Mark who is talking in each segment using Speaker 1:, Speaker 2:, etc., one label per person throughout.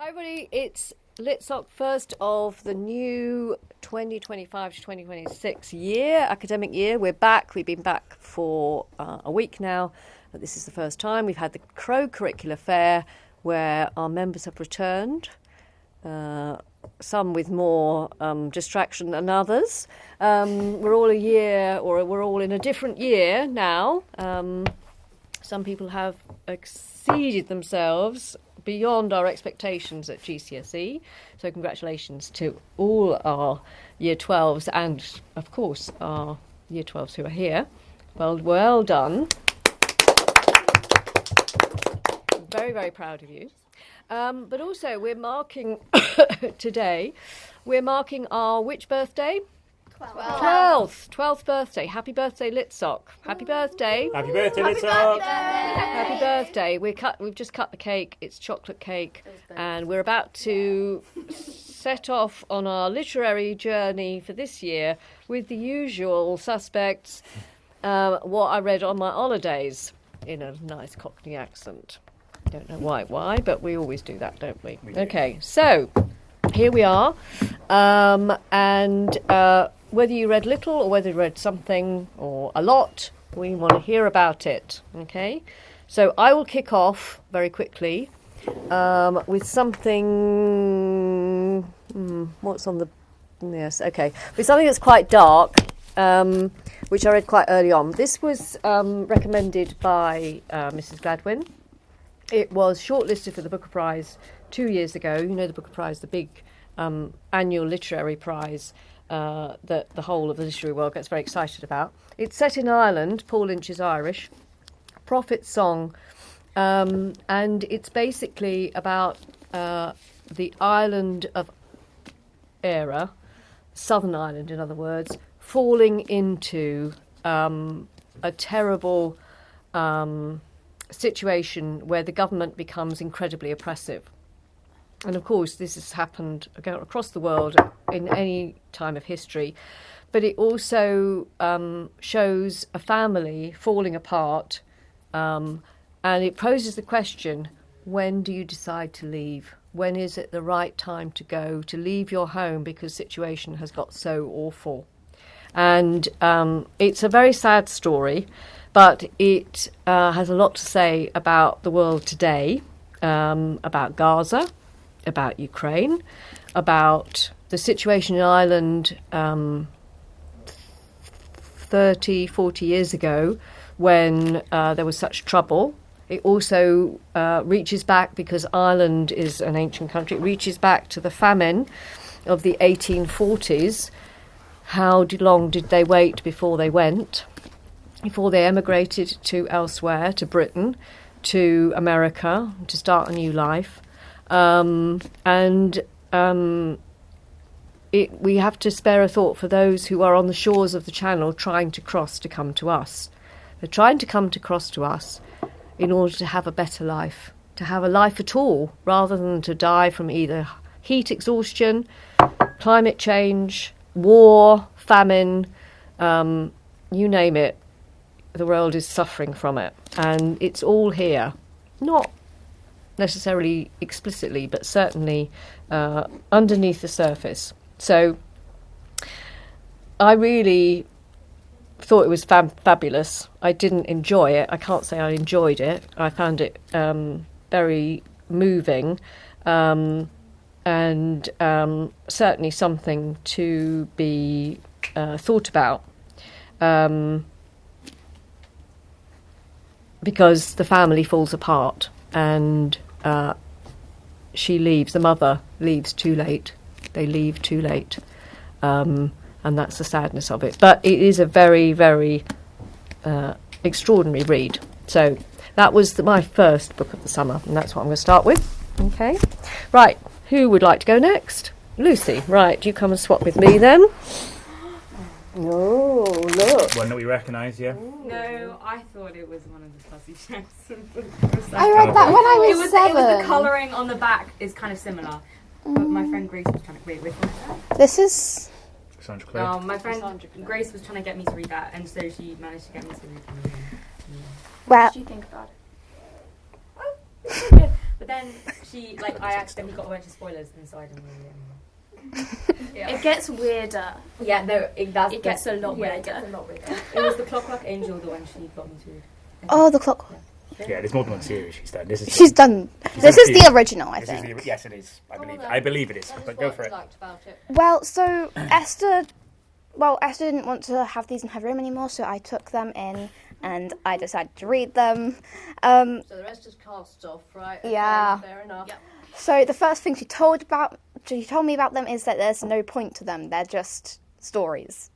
Speaker 1: Hi everybody, it's Litsoc, first of the new 2025 to 2026 academic year. We're back. We've been back for a week now. This is the first time. We've had the Crow Curricular Fair where our members have returned, some with more distraction than others. We're all we're all in a different year now. Some people have exceeded themselves beyond our expectations at GCSE. So congratulations to all our Year 12s and, of course, our Year 12s who are here. Well done. I'm very, very proud of you. But also we're marking today, we're marking our which birthday? 12th birthday. Happy birthday, Litsoc. Happy birthday.
Speaker 2: Happy birthday, Litsoc.
Speaker 1: Happy birthday. We've just cut the cake. It's chocolate cake. And we're about to set off on our literary journey for this year with the usual suspects, what I read on my holidays in a nice Cockney accent. Don't know why, but we always do that, don't we? Okay, so here we are. And whether you read little or whether you read something or a lot, we want to hear about it. Okay, so I will kick off very quickly with something. What's on the? Yes, okay, with something that's quite dark, which I read quite early on. This was recommended by Mrs. Gladwin. It was shortlisted for the Booker Prize 2 years ago. You know the Booker Prize, the big annual literary prize that the whole of the literary world gets very excited about. It's set in Ireland. Paul Lynch is Irish. Prophet's Song. And it's basically about the island of Era, Southern Ireland in other words, falling into a terrible situation where the government becomes incredibly oppressive. And of course, this has happened across the world in any time of history. But it also shows a family falling apart. And it poses the question, when do you decide to leave? When is it the right time to go, to leave your home because the situation has got so awful? And it's a very sad story, but it has a lot to say about the world today, about Gaza, about Ukraine, about the situation in Ireland 30, 40 years ago when there was such trouble. It also reaches back, because Ireland is an ancient country, it reaches back to the famine of the 1840s. How long did they wait before they went? Before they emigrated to elsewhere, to Britain, to America, to start a new life. We have to spare a thought for those who are on the shores of the Channel trying to cross to come to us. They're trying to come across to us in order to have a better life, to have a life at all, rather than to die from either heat exhaustion, climate change, war, famine, you name it. The world is suffering from it, and it's all here, not necessarily explicitly, but certainly underneath the surface. So I really thought it was fabulous. I didn't enjoy it. I can't say I enjoyed it. I found it very moving, and certainly something to be thought about. Because the family falls apart and she leaves, the mother leaves too late. They leave too late. And that's the sadness of it. But it is a very, very extraordinary read. So that was my first book of the summer, and that's what I'm going to start with. Okay. Right. Who would like to go next? Lucy. Right. You come and swap with me then. Oh, look.
Speaker 2: One that we recognise, yeah?
Speaker 3: No, I thought it was one of the Fuzzy Jackson books.
Speaker 4: I read that when I was 7.
Speaker 3: It was the colouring on the back is kind of similar. But my friend Grace was trying to wait with me.
Speaker 4: This is...
Speaker 2: Sandra Clare.
Speaker 3: My friend Grace was trying to get me to read that, and so she managed to get me to read it.
Speaker 4: Well,
Speaker 5: What did you think about it?
Speaker 3: The But then she, like, I accidentally got a bunch of spoilers inside and
Speaker 5: It gets weirder.
Speaker 3: Yeah, no, it does.
Speaker 5: It gets a lot weirder.
Speaker 3: It gets a lot weirder. It was the Clockwork Angel, the one she got me to read.
Speaker 4: Oh, the clock.
Speaker 2: Yeah, there's more than one series she's done.
Speaker 4: She's done. This is the original, I think.
Speaker 2: Yes, it is. I believe it is. But go for it.
Speaker 1: Liked about it.
Speaker 4: Well, so Esther didn't want to have these in her room anymore, so I took them in, and I decided to read them.
Speaker 1: So the rest is cast off, right? Okay,
Speaker 4: Yeah.
Speaker 1: fair enough.
Speaker 5: Yep.
Speaker 4: So the first thing she told me about them is that there's no point to them; they're just stories.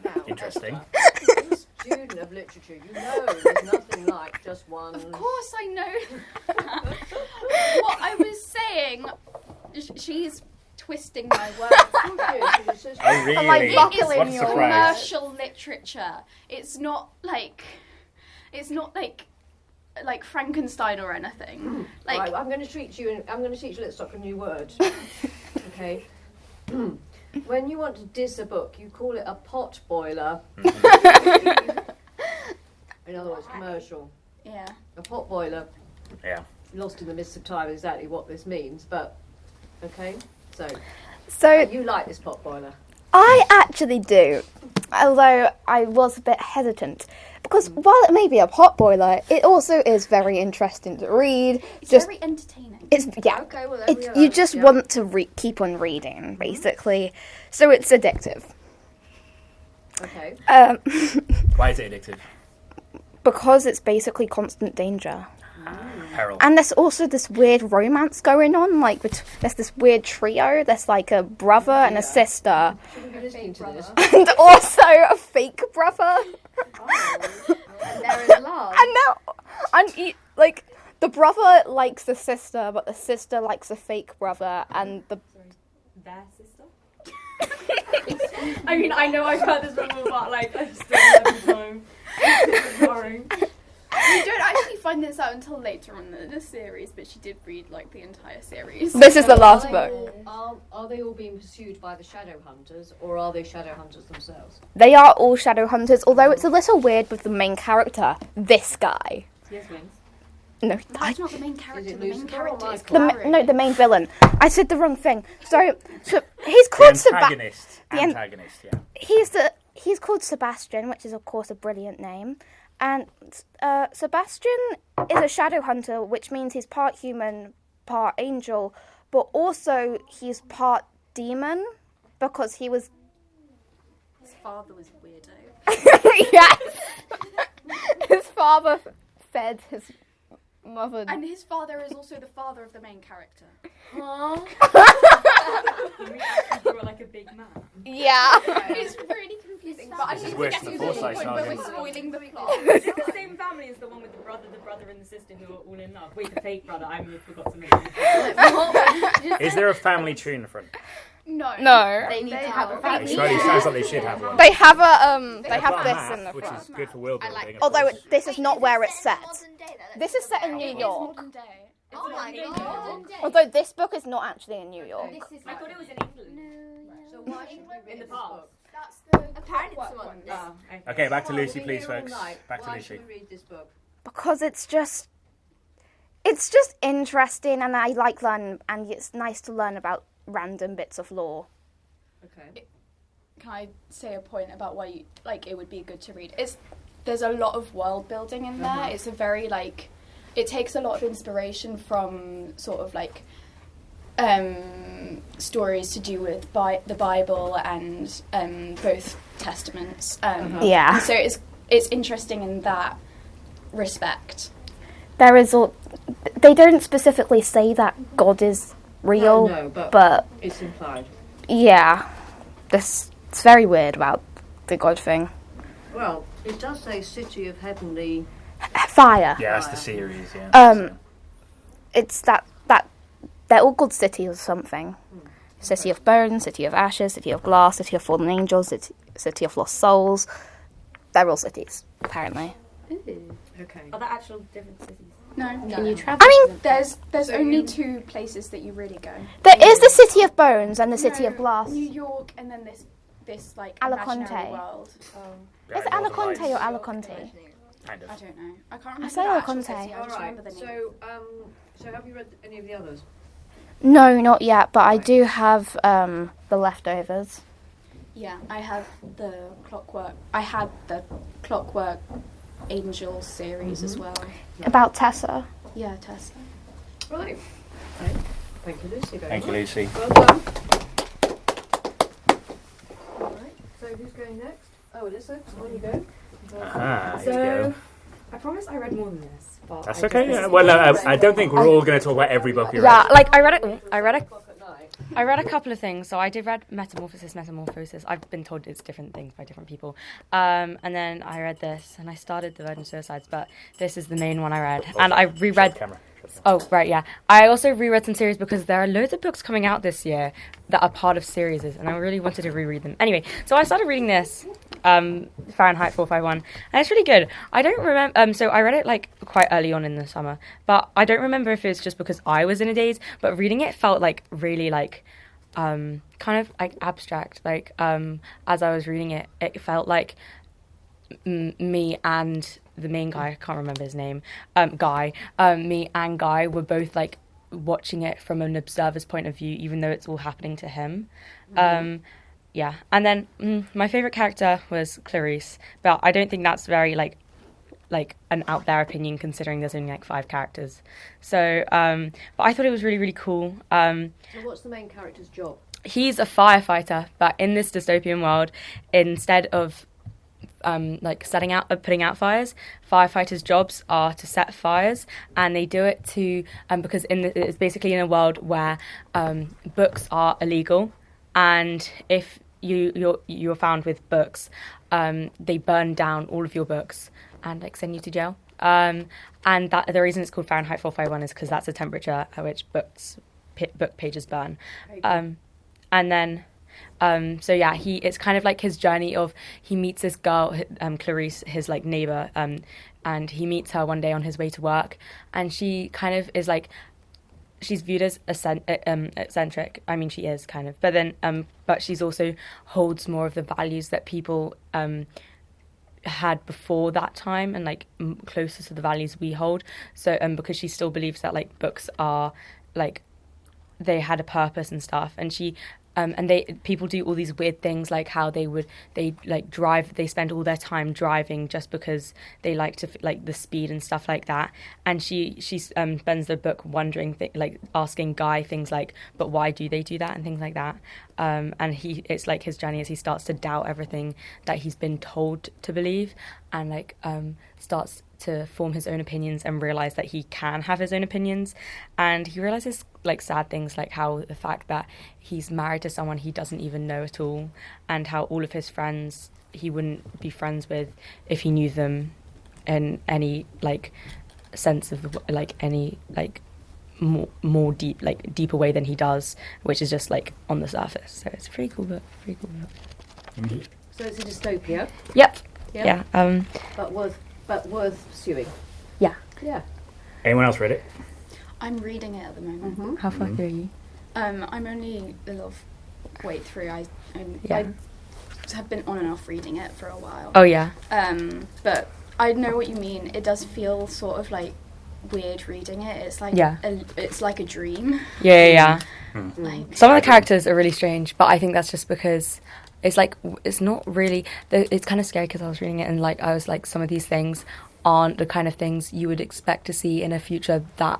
Speaker 1: Now,
Speaker 2: Interesting.
Speaker 1: Esther, you're a student of literature, you know there's nothing like just one.
Speaker 5: Of course I know. What I was saying, she's twisting my words.
Speaker 2: Oh, really?
Speaker 4: I'm like buckling
Speaker 2: What a
Speaker 4: your
Speaker 2: surprise.
Speaker 5: Commercial literature. It's not like Frankenstein or anything. Like
Speaker 1: Right, I'm going to teach Litsoc a new word. Okay. When you want to diss a book, you call it a pot boiler. In other words, commercial.
Speaker 5: yeah.
Speaker 1: A pot boiler.
Speaker 2: Yeah.
Speaker 1: Lost in the mists of time exactly what this means, but okay.
Speaker 4: So
Speaker 1: You like this pot boiler?
Speaker 4: I actually do, although I was a bit hesitant. Because while it may be a pot boiler, it also is very interesting to read.
Speaker 5: It's
Speaker 4: Just
Speaker 5: very entertaining.
Speaker 1: Okay, well there we go.
Speaker 4: you just
Speaker 1: Yeah.
Speaker 4: want to keep on reading, basically. So it's addictive.
Speaker 1: Okay.
Speaker 2: Why is it addictive?
Speaker 4: Because it's basically constant danger.
Speaker 2: Peril.
Speaker 4: And there's also this weird romance going on. Like, there's this weird trio. There's like a brother and a sister.
Speaker 1: Shouldn't be listening to this.
Speaker 4: And also a fake brother.
Speaker 1: And they're in love.
Speaker 4: Like, the brother likes the sister, but the sister likes the fake brother, and the...
Speaker 3: Their sister? I mean, I know I've heard this before, but like, I still every time. It's boring.
Speaker 5: You don't actually find this out until later on in the series, but she did read like the entire series.
Speaker 4: This is the last book.
Speaker 1: Are they all being pursued by the shadow hunters, or are they shadow hunters themselves?
Speaker 4: They are all shadow hunters, although it's a little weird with the main character, this guy.
Speaker 3: He has wings.
Speaker 4: No,
Speaker 5: That's not the main character. The main
Speaker 1: Lucifer
Speaker 5: character
Speaker 1: or
Speaker 5: is
Speaker 1: Michael?
Speaker 5: Clary.
Speaker 4: the main villain. I said the wrong thing. So he's called Sebastian.
Speaker 2: Antagonist, yeah.
Speaker 4: He's called Sebastian, which is of course a brilliant name. And Sebastian is a shadow hunter, which means he's part human, part angel, but also he's part demon because he was.
Speaker 5: His father was a weirdo.
Speaker 4: Yes. His father fed his mother.
Speaker 5: And his father is also the father of the main character.
Speaker 3: Huh? We actually draw like a big man.
Speaker 4: Yeah.
Speaker 5: It's really confusing, but I
Speaker 2: This is
Speaker 5: think
Speaker 2: worse
Speaker 5: we're
Speaker 2: than
Speaker 5: getting to the
Speaker 2: Forsyth,
Speaker 5: point
Speaker 2: aren't
Speaker 5: where
Speaker 2: it?
Speaker 5: we're spoiling the plot.
Speaker 3: Is it the same family as the one with the brother and the sister who are all in love? Wait, the fake brother, I forgot to mention.
Speaker 2: Is there a family tree in the front?
Speaker 5: No.
Speaker 3: They need to have a
Speaker 2: It
Speaker 3: family.
Speaker 2: sounds like they should have one.
Speaker 4: They have a they
Speaker 2: I've
Speaker 4: have
Speaker 2: got a
Speaker 4: this
Speaker 2: map,
Speaker 4: in the
Speaker 2: which
Speaker 4: front.
Speaker 2: is good for world building. of
Speaker 4: Although
Speaker 2: course.
Speaker 4: this is not where it's set. This is set in New
Speaker 5: It is
Speaker 4: York.
Speaker 5: modern day.
Speaker 3: Oh my god.
Speaker 4: Although this book is not actually in New York.
Speaker 3: I thought it was in England.
Speaker 1: So why should we read
Speaker 3: In the
Speaker 1: this
Speaker 3: past.
Speaker 1: book?
Speaker 5: That's the
Speaker 3: Apparently
Speaker 5: what
Speaker 3: someone.
Speaker 5: one.
Speaker 3: Oh,
Speaker 2: Okay, back to
Speaker 1: Well,
Speaker 2: Lucy,
Speaker 1: we'll be
Speaker 2: please,
Speaker 1: here all
Speaker 2: folks.
Speaker 1: night.
Speaker 2: Back to
Speaker 1: Why
Speaker 2: Lucy.
Speaker 1: should we read this book?
Speaker 4: Because it's just interesting, and I like learn, and it's nice to learn about random bits of lore.
Speaker 1: Okay.
Speaker 5: Can I say a point about why you, like it would be good to read? There's a lot of world building in there. It's a very it takes a lot of inspiration from sort of like stories to do with the Bible and both testaments.
Speaker 4: Yeah.
Speaker 5: So it's interesting in that respect.
Speaker 4: There is they don't specifically say that God is real,
Speaker 1: No,
Speaker 4: but
Speaker 1: it's implied.
Speaker 4: yeah, it's very weird about the God thing.
Speaker 1: Well, it does say City of Heavenly.
Speaker 4: Fire.
Speaker 2: Yeah, that's the series, yeah.
Speaker 4: It's that they're all called cities or something. City of Bones, City of Ashes, City of Glass, City of Fallen Angels, City of Lost Souls. They're all cities, apparently.
Speaker 1: Okay.
Speaker 3: Are there actual different cities?
Speaker 5: No.
Speaker 3: Can you travel?
Speaker 4: I mean,
Speaker 5: There's only two places that you really go.
Speaker 4: there is the City of Bones and the City of Glass.
Speaker 5: New York, and then this like
Speaker 4: Alicante.
Speaker 5: imaginary world.
Speaker 4: Is it Alicante or Alicante?
Speaker 2: Kind of.
Speaker 5: I don't know. I can't remember.
Speaker 4: say
Speaker 5: the
Speaker 4: La
Speaker 5: actual
Speaker 4: Conte.
Speaker 5: city, I just remember the name.
Speaker 1: So have you read any of the others?
Speaker 4: No, not yet, but I do have The Leftovers.
Speaker 5: Yeah, I have the Clockwork. I had the Clockwork Angel series as well.
Speaker 4: About Tessa.
Speaker 5: Yeah, Tessa.
Speaker 1: Right. Okay. Thank you, Lucy.
Speaker 2: Thank you, Lucy.
Speaker 1: Well done. All right. So who's going next? Oh, Alyssa, on you go.
Speaker 2: Here we go.
Speaker 3: I promise I read more than this. But
Speaker 2: That's okay. Yeah. Well, I don't think we're all going to talk about every book we read.
Speaker 6: Yeah, like I read a couple of things. So I did read Metamorphosis. I've been told it's different things by different people. And then I read this, and I started The Virgin Suicides, but this is the main one I read. And I reread. Oh, right, yeah. I also reread some series because there are loads of books coming out this year that are part of series, and I really wanted to reread them. Anyway, so I started reading this, Fahrenheit 451, and it's really good. I don't remember, so I read it, like, quite early on in the summer, but I don't remember if it's just because I was in a daze, but reading it felt, like, really, like, kind of, like, abstract. Like, as I was reading it, it felt like me and the main guy, I can't remember his name, Guy, me and Guy were both like watching it from an observer's point of view, even though it's all happening to him. Yeah, and then my favourite character was Clarice, but I don't think that's very like an out there opinion considering there's only like 5 characters. So, but I thought it was really, really cool.
Speaker 1: So what's the main character's job?
Speaker 6: He's a firefighter, but in this dystopian world, instead of like putting out fires, firefighters' jobs are to set fires, and they do it to because it's basically in a world where books are illegal, and if you're found with books, they burn down all of your books and like send you to jail. And that the reason it's called Fahrenheit 451 is because that's the temperature at which book pages burn. And then. So yeah, it's kind of like his journey of he meets this girl, Clarice, his like neighbor, and he meets her one day on his way to work, and she kind of is like, she's viewed as eccentric. I mean, she is kind of, but then, but she's also holds more of the values that people had before that time, and like closer to the values we hold. So because she still believes that like books are like they had a purpose and stuff, and she. And people do all these weird things, like how they spend all their time driving just because they like to like the speed and stuff like that. And she spends the book wondering, like asking Guy things like, but why do they do that and things like that. And it's like his journey as he starts to doubt everything that he's been told to believe, and like starts to form his own opinions and realize that he can have his own opinions. And he realizes like sad things, like how the fact that he's married to someone he doesn't even know at all, and how all of his friends he wouldn't be friends with if he knew them in any like sense of like any like more deeper way than he does, which is just like on the surface. So it's a pretty cool book.
Speaker 2: Mm-hmm.
Speaker 1: So it's a dystopia.
Speaker 6: Yep.
Speaker 1: Yeah.
Speaker 6: Yeah.
Speaker 1: But worth pursuing.
Speaker 6: Yeah.
Speaker 1: Yeah.
Speaker 2: Anyone else read it?
Speaker 5: I'm reading it at the moment.
Speaker 1: Mm-hmm.
Speaker 6: How far through are you?
Speaker 5: I'm only a little way through. I have been on and off reading it for a while.
Speaker 6: Oh yeah.
Speaker 5: But I know what you mean. It does feel sort of like weird reading it. It's like it's like a dream.
Speaker 6: Yeah.
Speaker 5: Like
Speaker 6: Some of the characters are really strange, but I think that's just because it's like it's not really. It's kind of scary because I was reading it and like I was like, some of these things aren't the kind of things you would expect to see in a future that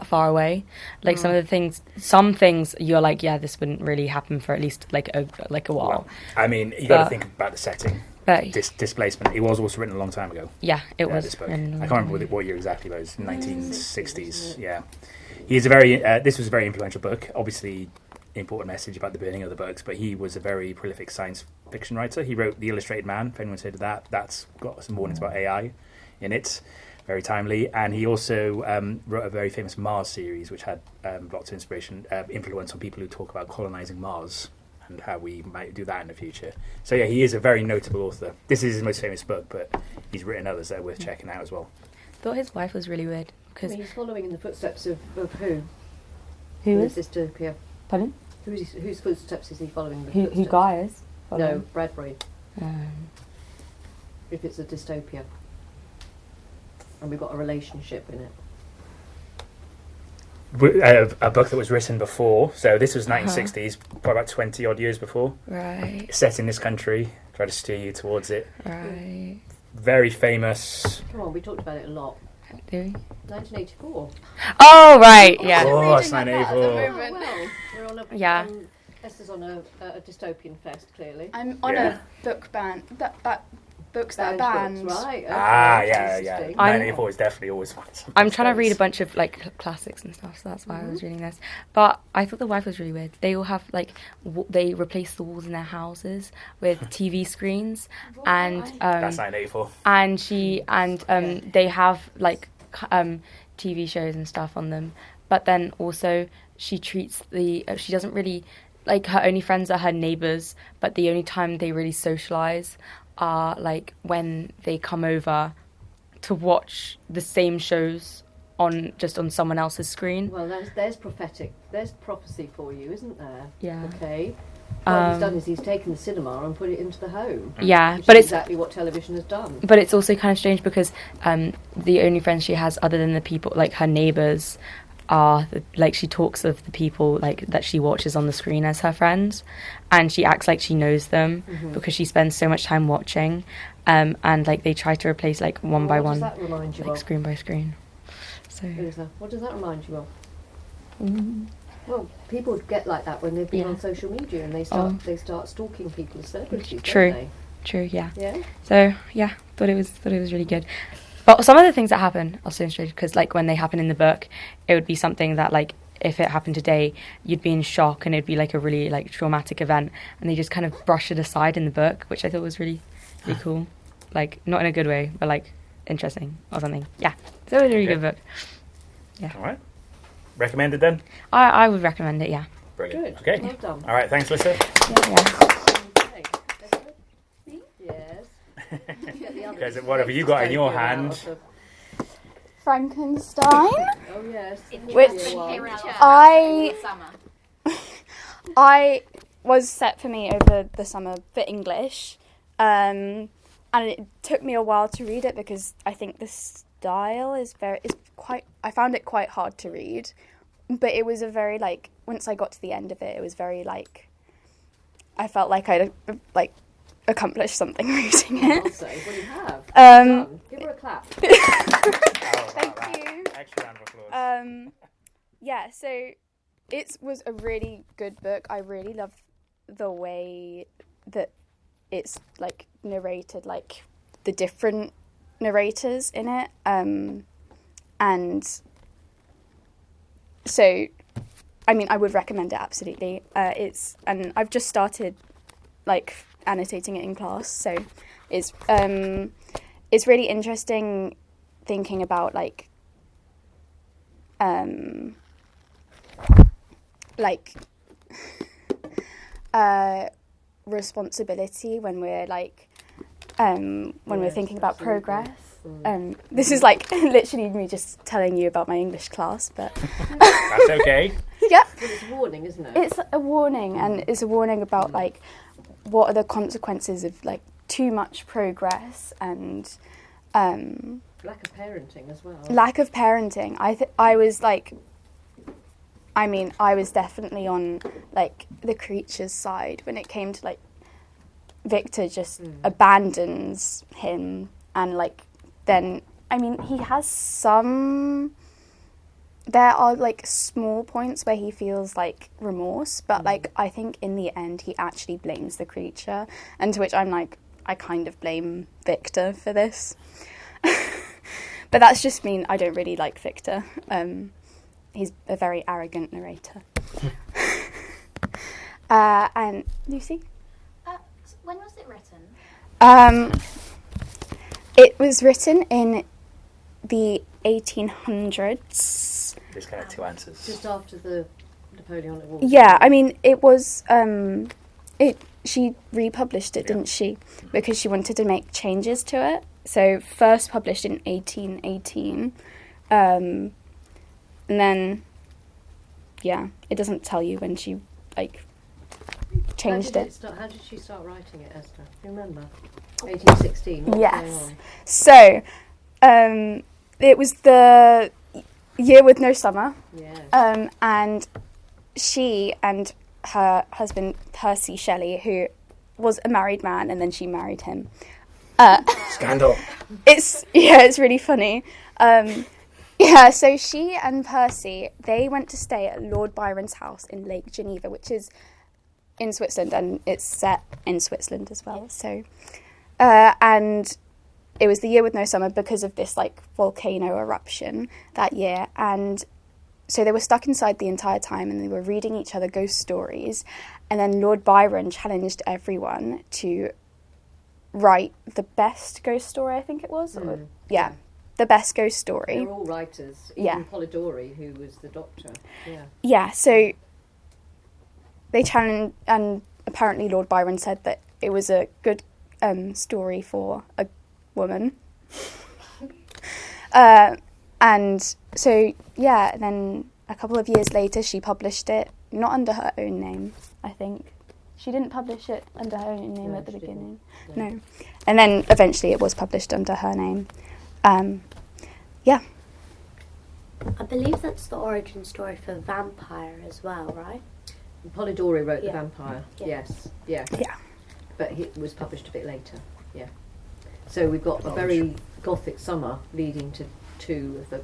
Speaker 6: far away. Like some things you're like, yeah, this wouldn't really happen for at least like a while.
Speaker 2: Well, I mean, you got to think about the setting.
Speaker 6: But
Speaker 2: Displacement. It was also written a long time ago.
Speaker 6: Yeah, it was.
Speaker 2: This book.
Speaker 6: I
Speaker 2: can't remember what year exactly, but it was 1960s. Yeah, he's a very. This was a very influential book. Obviously, important message about the burning of the books. But he was a very prolific science fiction writer. He wrote The Illustrated Man. If anyone's heard of that, that's got some warnings about AI in it. Very timely. And he also wrote a very famous Mars series, which had lots of influence on people who talk about colonizing Mars and how we might do that in the future. So yeah, he is a very notable author. This is his most famous book, but he's written others that are worth checking out as well.
Speaker 6: Thought his wife was really weird because
Speaker 1: he's following in the footsteps of who?
Speaker 6: Who is
Speaker 1: dystopia?
Speaker 6: Pardon?
Speaker 1: Whose footsteps is he following?
Speaker 6: Who Guy is?
Speaker 1: No, Bradbury. If it's a dystopia. and we've got a relationship in it.
Speaker 2: A book that was written before, so this was 1960s, probably about 20 odd years before.
Speaker 6: Right.
Speaker 2: Set in this country, try to steer you towards it.
Speaker 6: Right.
Speaker 2: Very famous.
Speaker 1: Come on, we talked about it a lot.
Speaker 6: Do we?
Speaker 1: 1984.
Speaker 6: Oh, right, yeah.
Speaker 2: Oh, it's 1984.
Speaker 1: Well, we're on a...
Speaker 6: Yeah.
Speaker 1: Esther's on a dystopian fest, clearly.
Speaker 5: I'm on
Speaker 2: Yeah.
Speaker 5: a book ban. Books that are banned.
Speaker 1: Books, right. Okay,
Speaker 2: Ah,
Speaker 1: that's
Speaker 2: yeah.
Speaker 1: interesting.
Speaker 2: 1984 is definitely always one.
Speaker 6: I'm trying to read a bunch of like classics and stuff, so that's why I was reading this. But I thought The Wife was really weird. They all have like they replace the walls in their houses with TV screens, and
Speaker 2: That's 1984.
Speaker 6: and they have like TV shows and stuff on them. But then also she treats she doesn't really like her only friends are her neighbours, but the only time they really socialise are like when they come over to watch the same shows on someone else's screen.
Speaker 1: Well, there's prophecy for you, isn't there?
Speaker 6: Yeah.
Speaker 1: Okay. What he's done is he's taken the cinema and put it into the home.
Speaker 6: Yeah,
Speaker 1: Which
Speaker 6: but
Speaker 1: is
Speaker 6: it's
Speaker 1: exactly what television has done.
Speaker 6: but it's also kind of strange because the only friends she has other than the people like her neighbours are like she talks of the people like that she watches on the screen as her friends, and she acts like she knows them because she spends so much time watching, and like they try to replace like one by one,
Speaker 1: What does that remind you
Speaker 6: like
Speaker 1: of?
Speaker 6: screen by screen. So
Speaker 1: Lisa, what does that remind you of? Well, people get like that when they've been on social media and they start stalking people as celebrities.
Speaker 6: True.
Speaker 1: Don't
Speaker 6: true, yeah.
Speaker 1: they? Yeah.
Speaker 6: So yeah, thought it was really good. But some of the things that happen are so strange because like when they happen in the book, it would be something that like if it happened today, you'd be in shock and it'd be like a really like traumatic event, and they just kind of brush it aside in the book, which I thought was really cool. Like not in a good way, but like interesting or something. Yeah, so it was a really good book. Yeah.
Speaker 2: All right. Recommended then?
Speaker 6: I would recommend it. Yeah.
Speaker 2: Brilliant.
Speaker 1: Good.
Speaker 2: Okay.
Speaker 1: Well done.
Speaker 2: All right. Thanks, Lisa.
Speaker 1: Okay. Me? Yes.
Speaker 2: Because what have you got in your hand?
Speaker 5: Frankenstein.
Speaker 1: Oh yes.
Speaker 5: Which
Speaker 3: I
Speaker 5: I was set for me over the summer for English, and it took me a while to read it because I think the style is I found it quite hard to read, but it was a very like once I got to the end of it, it was very like I felt like I'd like accomplished something reading it.
Speaker 1: I'll say. What do you have? Give her a clap.
Speaker 5: Thank you.
Speaker 2: Extra round of applause.
Speaker 5: Yeah, so it was a really good book. I really love the way that it's like narrated, like the different narrators in it. And so, I mean, I would recommend it absolutely. And I've just started like annotating it in class, so it's really interesting thinking about responsibility when we're when we're thinking about progress. This is like literally me just telling you about my English class, but
Speaker 2: That's okay.
Speaker 5: yeah.
Speaker 1: Well, it's a warning, isn't it?
Speaker 5: It's a warning, and it's a warning about like what are the consequences of like too much progress and
Speaker 1: lack of parenting as well.
Speaker 5: lack of parenting. I was like, I mean, I was definitely on like the creature's side when it came to like Victor just abandons him, and like then I mean he has some. There are like small points where he feels like remorse, but like I think in the end he actually blames the creature, and to which I'm like, I kind of blame Victor for this. But that's just mean I don't really like Victor. He's a very arrogant narrator. And Lucy?
Speaker 3: When was it written?
Speaker 5: It was written in the 1800s.
Speaker 2: There's kind of two answers.
Speaker 1: Just after the Napoleonic War.
Speaker 5: Yeah, I mean, it was. She republished it, didn't she? Because she wanted to make changes to it. So first published in 1818, and then, yeah, it doesn't tell you when she like changed it.
Speaker 1: How did she start writing it, Esther? Do you remember? 1816. What was
Speaker 5: Yes.
Speaker 1: going on?
Speaker 5: So, it was the year with no summer.
Speaker 1: Yeah.
Speaker 5: And she and her husband Percy Shelley, who was a married man, and then she married him.
Speaker 2: Scandal.
Speaker 5: It's really funny. So she and Percy, they went to stay at Lord Byron's house in Lake Geneva, which is in Switzerland, and it's set in Switzerland as well. So, and it was the year with no summer because of this like volcano eruption that year, and so they were stuck inside the entire time, and they were reading each other ghost stories, and then Lord Byron challenged everyone to write the best ghost story, I think it was. The best ghost story.
Speaker 1: They're all writers. Even
Speaker 5: Yeah.
Speaker 1: Polidori, who was the doctor. Yeah.
Speaker 5: Yeah, so they challenged, and apparently Lord Byron said that it was a good story for a woman. And so, yeah, then a couple of years later she published it, not under her own name, I think. She didn't publish it under her own name
Speaker 1: No,
Speaker 5: at the
Speaker 1: she
Speaker 5: beginning.
Speaker 1: didn't.
Speaker 5: No. And then eventually it was published under her name.
Speaker 7: I believe that's the origin story for Vampire as well, right?
Speaker 1: Polidori wrote
Speaker 7: Yeah.
Speaker 1: The Vampire.
Speaker 7: Yeah.
Speaker 1: Yes. Yeah.
Speaker 5: Yeah.
Speaker 1: But it was published a bit later. Yeah. So we've got a very Gothic summer leading to two of the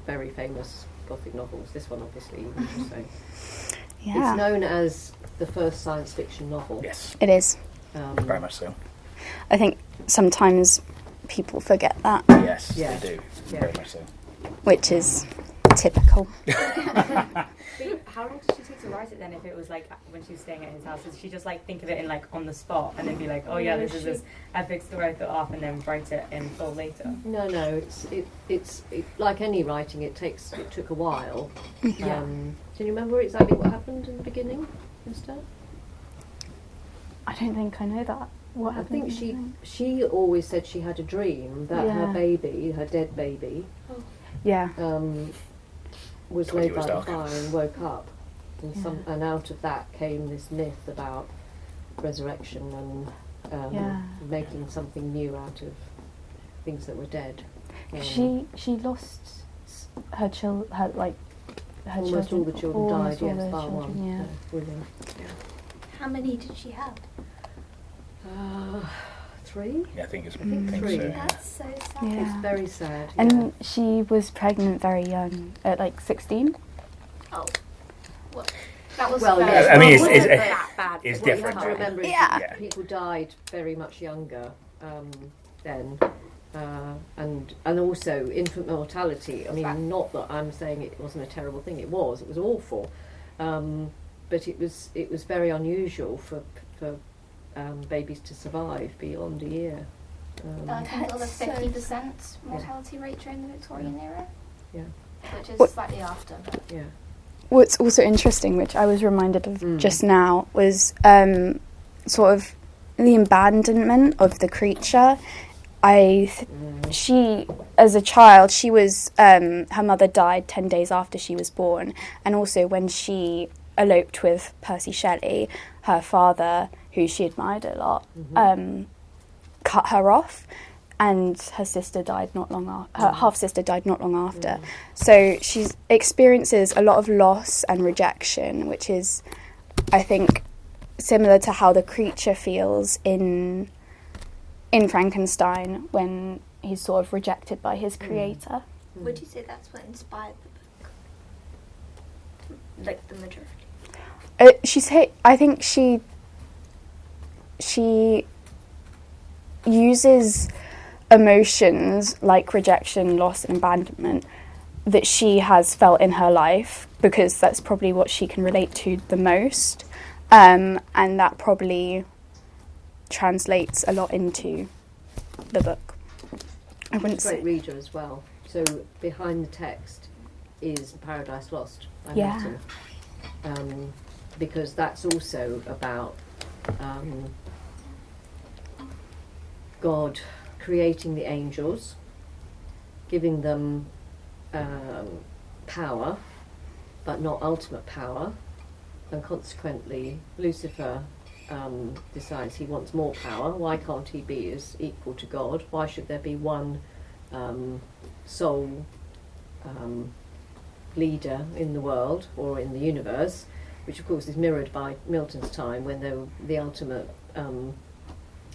Speaker 1: very famous Gothic novels. This one, obviously, you were saying.
Speaker 5: Yeah.
Speaker 1: It's known as the first science fiction novel.
Speaker 2: Yes,
Speaker 5: It is.
Speaker 2: very much so.
Speaker 5: I think sometimes people forget that,
Speaker 2: Yes,
Speaker 1: Yeah.
Speaker 2: they do.
Speaker 1: Yeah.
Speaker 2: Very much so.
Speaker 5: which is typical.
Speaker 3: But how long did she take to write it then? If it was like when she was staying at his house, did she just like think of it in like on the spot and then be like, oh yeah, this is this epic story I thought of, and then write it in full later?
Speaker 1: No, it's like any writing. It took a while.
Speaker 3: Yeah.
Speaker 1: Can you remember exactly what happened in the beginning, Mister?
Speaker 5: I don't think I know that. What
Speaker 1: I
Speaker 5: happened?
Speaker 1: think she always said she had a dream that her
Speaker 5: Yeah.
Speaker 1: baby, her dead baby,
Speaker 5: Yeah.
Speaker 1: was
Speaker 2: Told you
Speaker 1: laid
Speaker 2: it
Speaker 1: by
Speaker 2: was
Speaker 1: the
Speaker 2: dark.
Speaker 1: fire and woke up, and and out of that came this myth about resurrection and
Speaker 5: Yeah.
Speaker 1: making something new out of things that were dead.
Speaker 5: She lost her her
Speaker 1: Almost
Speaker 5: children.
Speaker 1: all the children
Speaker 5: Almost
Speaker 1: died,
Speaker 5: all
Speaker 1: yes,
Speaker 5: the
Speaker 1: bar
Speaker 5: children,
Speaker 1: one.
Speaker 5: yeah.
Speaker 1: Brilliant.
Speaker 7: How many did she have?
Speaker 1: 3?
Speaker 2: Yeah, I think it's.
Speaker 1: I think
Speaker 2: so.
Speaker 1: 3.
Speaker 2: Yeah.
Speaker 7: That's so sad.
Speaker 5: Yeah.
Speaker 1: It's very sad.
Speaker 5: And she was pregnant very young, at like 16.
Speaker 7: Oh. Well, that was
Speaker 1: Well,
Speaker 7: very
Speaker 1: yes.
Speaker 2: I mean,
Speaker 7: well,
Speaker 2: it's
Speaker 7: wasn't that bad.
Speaker 2: it's
Speaker 1: What you
Speaker 2: different.
Speaker 1: have to remember is
Speaker 5: Yeah.
Speaker 1: that people died very much younger then, and also infant mortality. I mean, not that I'm saying it wasn't a terrible thing. It was awful, but it was very unusual for babies to survive beyond a year.
Speaker 8: I think it was a
Speaker 7: So
Speaker 8: 50% mortality rate during the Victorian era.
Speaker 1: Yeah.
Speaker 8: Which is
Speaker 5: What-
Speaker 8: slightly after. But
Speaker 1: Yeah.
Speaker 5: What's also interesting, which I was reminded of just now, was sort of the abandonment of the creature. She, as a child, she was, her mother died 10 days after she was born, and also when she eloped with Percy Shelley, her father, who she admired a lot, cut her off, and her sister died not long after. Her half-sister died not long after. So she experiences a lot of loss and rejection, which is, I think, similar to how the creature feels in Frankenstein when he's sort of rejected by his creator.
Speaker 7: Would you say that's what inspired the book? Like the majority?
Speaker 5: I think she uses emotions like rejection, loss, and abandonment that she has felt in her life because that's probably what she can relate to the most, and that probably translates a lot into the book. I wouldn't
Speaker 1: She's a great
Speaker 5: say.
Speaker 1: reader as well. So behind the text is Paradise Lost by
Speaker 5: Yeah.
Speaker 1: Milton, because that's also about God creating the angels, giving them power, but not ultimate power, and consequently Lucifer decides he wants more power. Why can't he be as equal to God? Why should there be one sole leader in the world or in the universe, which of course is mirrored by Milton's time, when the ultimate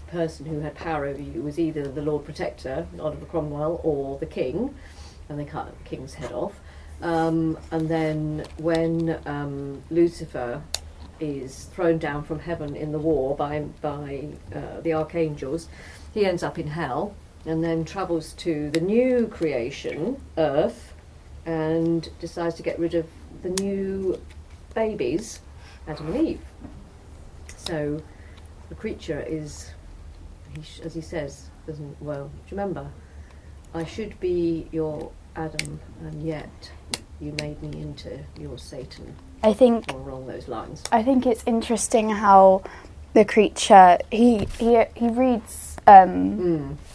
Speaker 1: person who had power over you was either the Lord Protector, Oliver Cromwell, or the king, and they cut the king's head off. And then when Lucifer is thrown down from heaven in the war by the archangels, he ends up in hell and then travels to the new creation, Earth, and decides to get rid of the new babies, Adam and Eve. So the creature is, as he says, do you remember? I should be your Adam, and yet you made me into your Satan.
Speaker 5: I think,
Speaker 1: or along those lines.
Speaker 5: I think it's interesting how the creature he reads